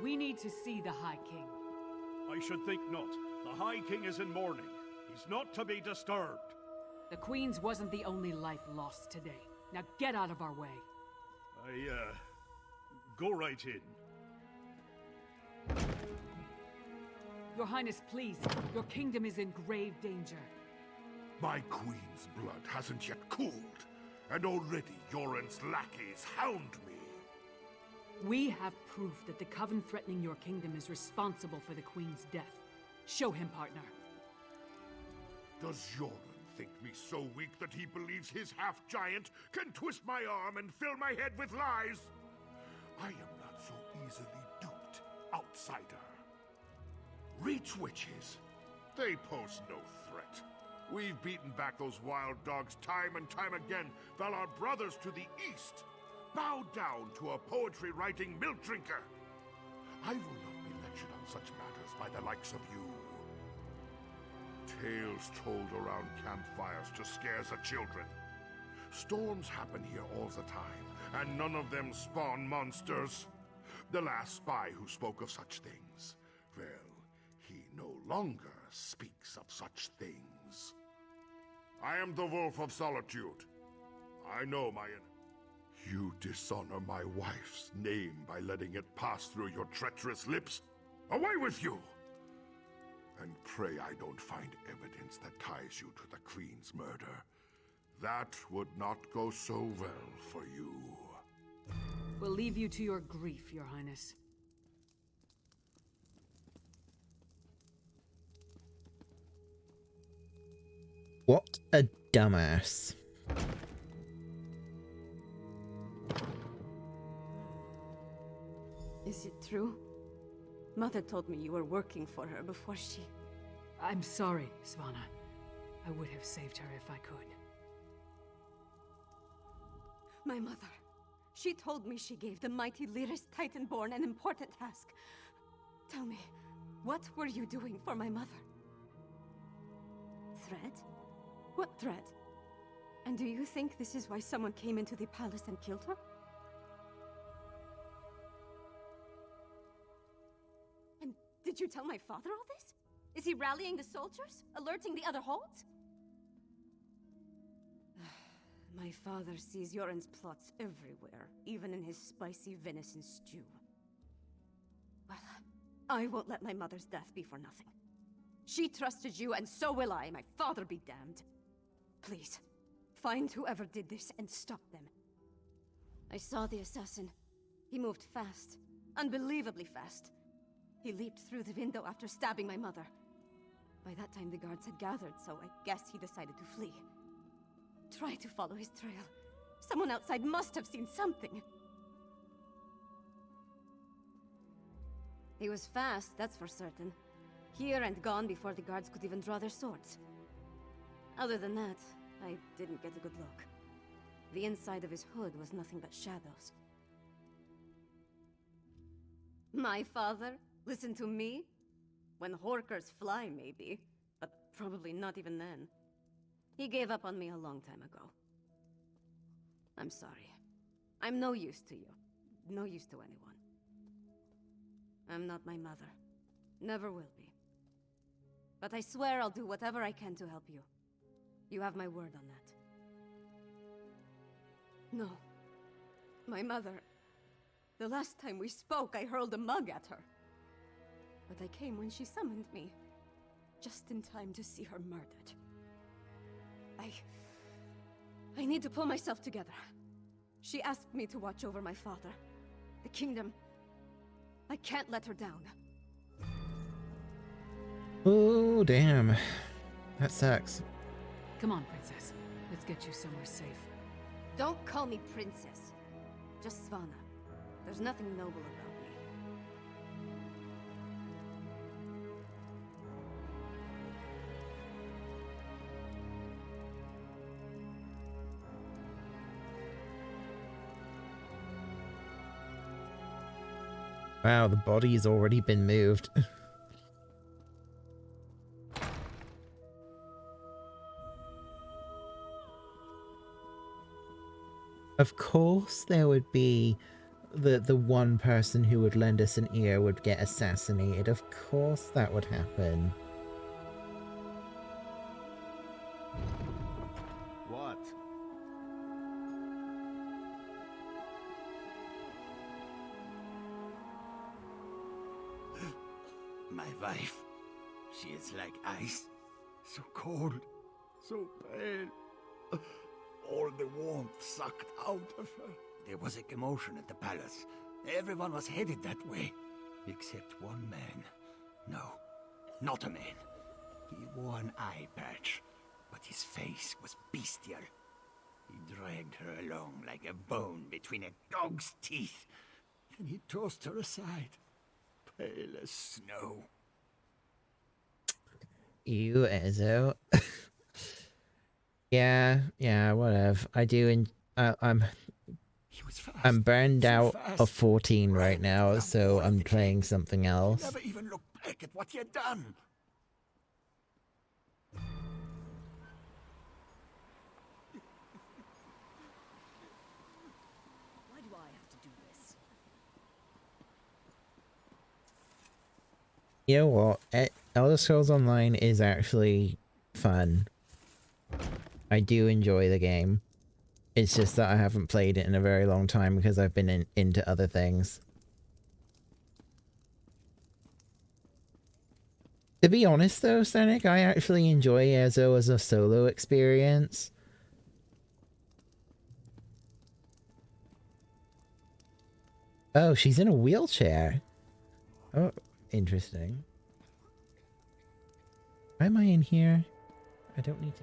We need to see the High King. I should think not. The High King is in mourning. He's not to be disturbed. The Queen's wasn't the only life lost today. Now get out of our way. Go right in. Your Highness, please. Your kingdom is in grave danger. My queen's blood hasn't yet cooled, and already Yoren's lackeys hound me. We have proof that the Coven threatening your kingdom is responsible for the Queen's death. Show him, partner. Does Yoren think me so weak that he believes his half-giant can twist my arm and fill my head with lies? I am not so easily duped, outsider. Reach witches. They pose no threat. We've beaten back those wild dogs time and time again, while our brothers to the east bow down to a poetry-writing milk drinker. I will not be lectured on such matters by the likes of you. Tales told around campfires to scare the children. Storms happen here all the time, and none of them spawn monsters. The last spy who spoke of such things, well, he no longer speaks of such things. I am the Wolf of Solitude. I know my enemy. You dishonor my wife's name by letting it pass through your treacherous lips. Away with you! And pray I don't find evidence that ties you to the Queen's murder. That would not go so well for you. We'll leave you to your grief, Your Highness. What a dumbass. Is it true? Mother told me you were working for her before she... I'm sorry, Svanna. I would have saved her if I could. My mother. She told me she gave the mighty Lyris Titanborn an important task. Tell me, what were you doing for my mother? Threat? What threat? And do you think this is why someone came into the palace and killed her? And did you tell my father all this? Is he rallying the soldiers? Alerting the other holds? My father sees Yoren's plots everywhere, even in his spicy venison stew. Well, I won't let my mother's death be for nothing. She trusted you, and so will I. My father be damned. Please, find whoever did this and stop them. I saw the assassin. He moved fast. Unbelievably fast. He leaped through the window after stabbing my mother. By that time, the guards had gathered, so I guess he decided to flee. Try to follow his trail. Someone outside must have seen something. He was fast, that's for certain. Here and gone before the guards could even draw their swords. Other than that, I didn't get a good look. The inside of his hood was nothing but shadows. My father? Listen to me? When horkers fly, maybe. But probably not even then. He gave up on me a long time ago. I'm sorry. I'm no use to you. No use to anyone. I'm not my mother. Never will be. But I swear I'll do whatever I can to help you. You have my word on that. No. My mother... The last time we spoke, I hurled a mug at her. But I came when she summoned me. Just in time to see her murdered. I need to pull myself together. She asked me to watch over my father. The kingdom. I can't let her down. Oh, damn. That sucks. Come on, princess. Let's get you somewhere safe. Don't call me princess. Just Svanna. There's nothing noble about me. Wow, the body's already been moved. Of course there would be the one person who would lend us an ear would get assassinated. Of course that would happen. What? My wife. She is like ice. So cold. So pale. All the warmth sucked out of her. There was a commotion at the palace. Everyone was headed that way. Except one man. No, not a man. He wore an eye patch, but his face was bestial. He dragged her along like a bone between a dog's teeth. Then he tossed her aside, pale as snow. Ew, Ezo. Yeah, whatever. I do, I'm burned out of 14 right now, so I'm playing something else. Never even looked back at what he had done. Why do I have to do this? You know what? Elder Scrolls Online is actually fun. I do enjoy the game. It's just that I haven't played it in a very long time because I've been into other things. To be honest though, Sonic, I actually enjoy Ezo as a solo experience. Oh, she's in a wheelchair. Oh, interesting. Why am I in here? I don't need to...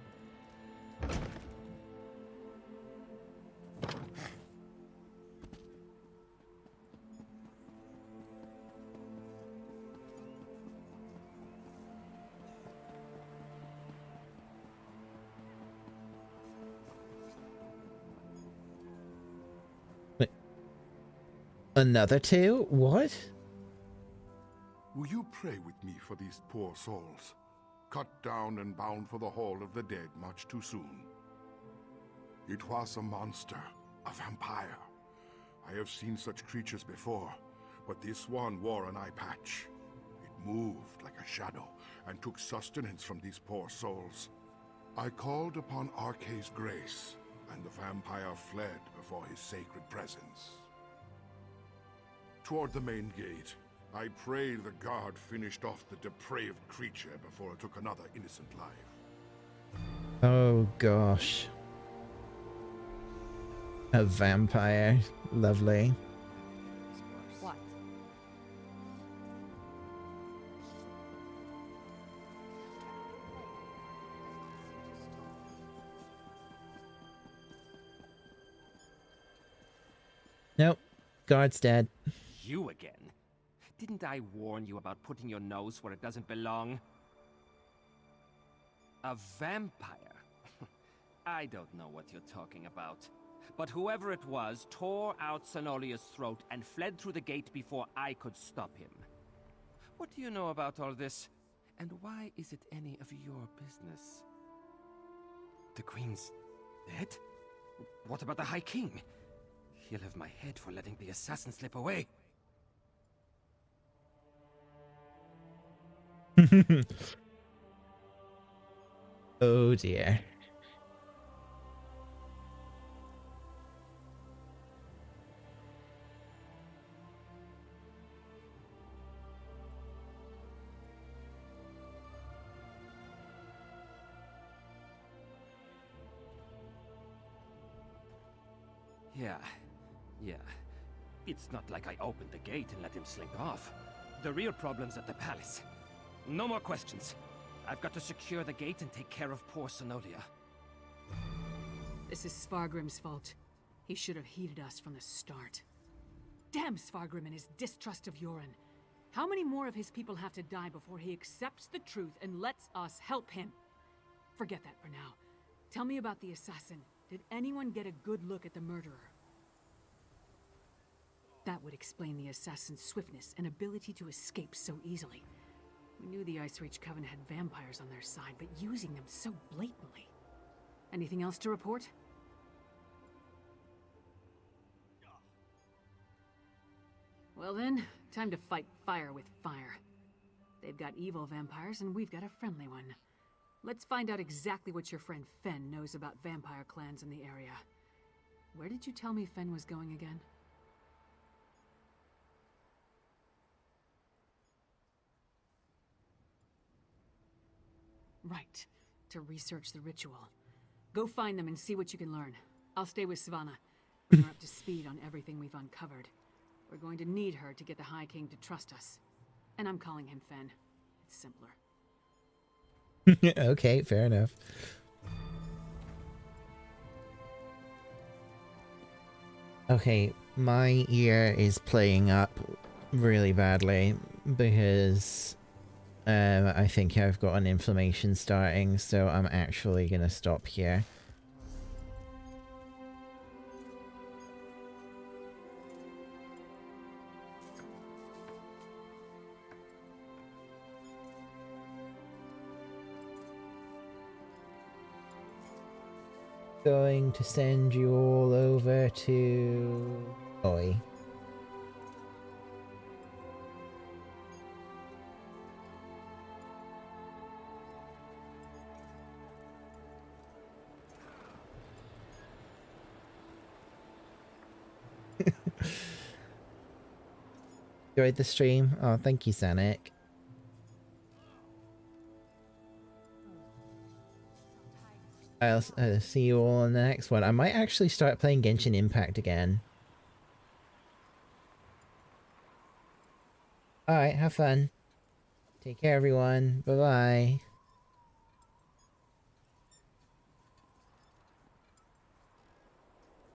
Another two? What? Will you pray with me for these poor souls, cut down and bound for the Hall of the Dead much too soon? It was a monster, a vampire. I have seen such creatures before, but this one wore an eye patch. It moved like a shadow and took sustenance from these poor souls. I called upon Arkay's grace, and the vampire fled before his sacred presence. Toward the main gate, I pray the guard finished off the depraved creature before it took another innocent life. Oh gosh. A vampire. Lovely. What? Nope. Guard's dead. You again? Didn't I warn you about putting your nose where it doesn't belong? A vampire? I don't know what you're talking about. But whoever it was tore out Senolia's throat and fled through the gate before I could stop him. What do you know about all this? And why is it any of your business? The Queen's dead? What about the High King? He'll have my head for letting the assassin slip away. Oh dear. Yeah. It's not like I opened the gate and let him slink off. The real problem's at the palace. No more questions. I've got to secure the gate and take care of poor Senolia. This is Svargrim's fault. He should have heeded us from the start. Damn Svargrim and his distrust of Yoren. How many more of his people have to die before he accepts the truth and lets us help him? Forget that for now. Tell me about the assassin. Did anyone get a good look at the murderer? That would explain the assassin's swiftness and ability to escape so easily. We knew the Ice Reach Coven had vampires on their side, but using them so blatantly. Anything else to report? Well then, time to fight fire with fire. They've got evil vampires and we've got a friendly one. Let's find out exactly what your friend Fen knows about vampire clans in the area. Where did you tell me Fen was going again? Right, to research the ritual. Go find them and see what you can learn. I'll stay with Savannah. Bring her up to speed on everything we've uncovered. We're going to need her to get the High King to trust us. And I'm calling him Fen. It's simpler. Okay, fair enough. Okay, my ear is playing up really badly because I think I've got an inflammation starting, so I'm actually gonna stop here. Going to send you all over to Oi. Enjoyed the stream? Oh, thank you, Sanic. I'll see you all on the next one. I might actually start playing Genshin Impact again. Alright, have fun. Take care, everyone. Bye-bye.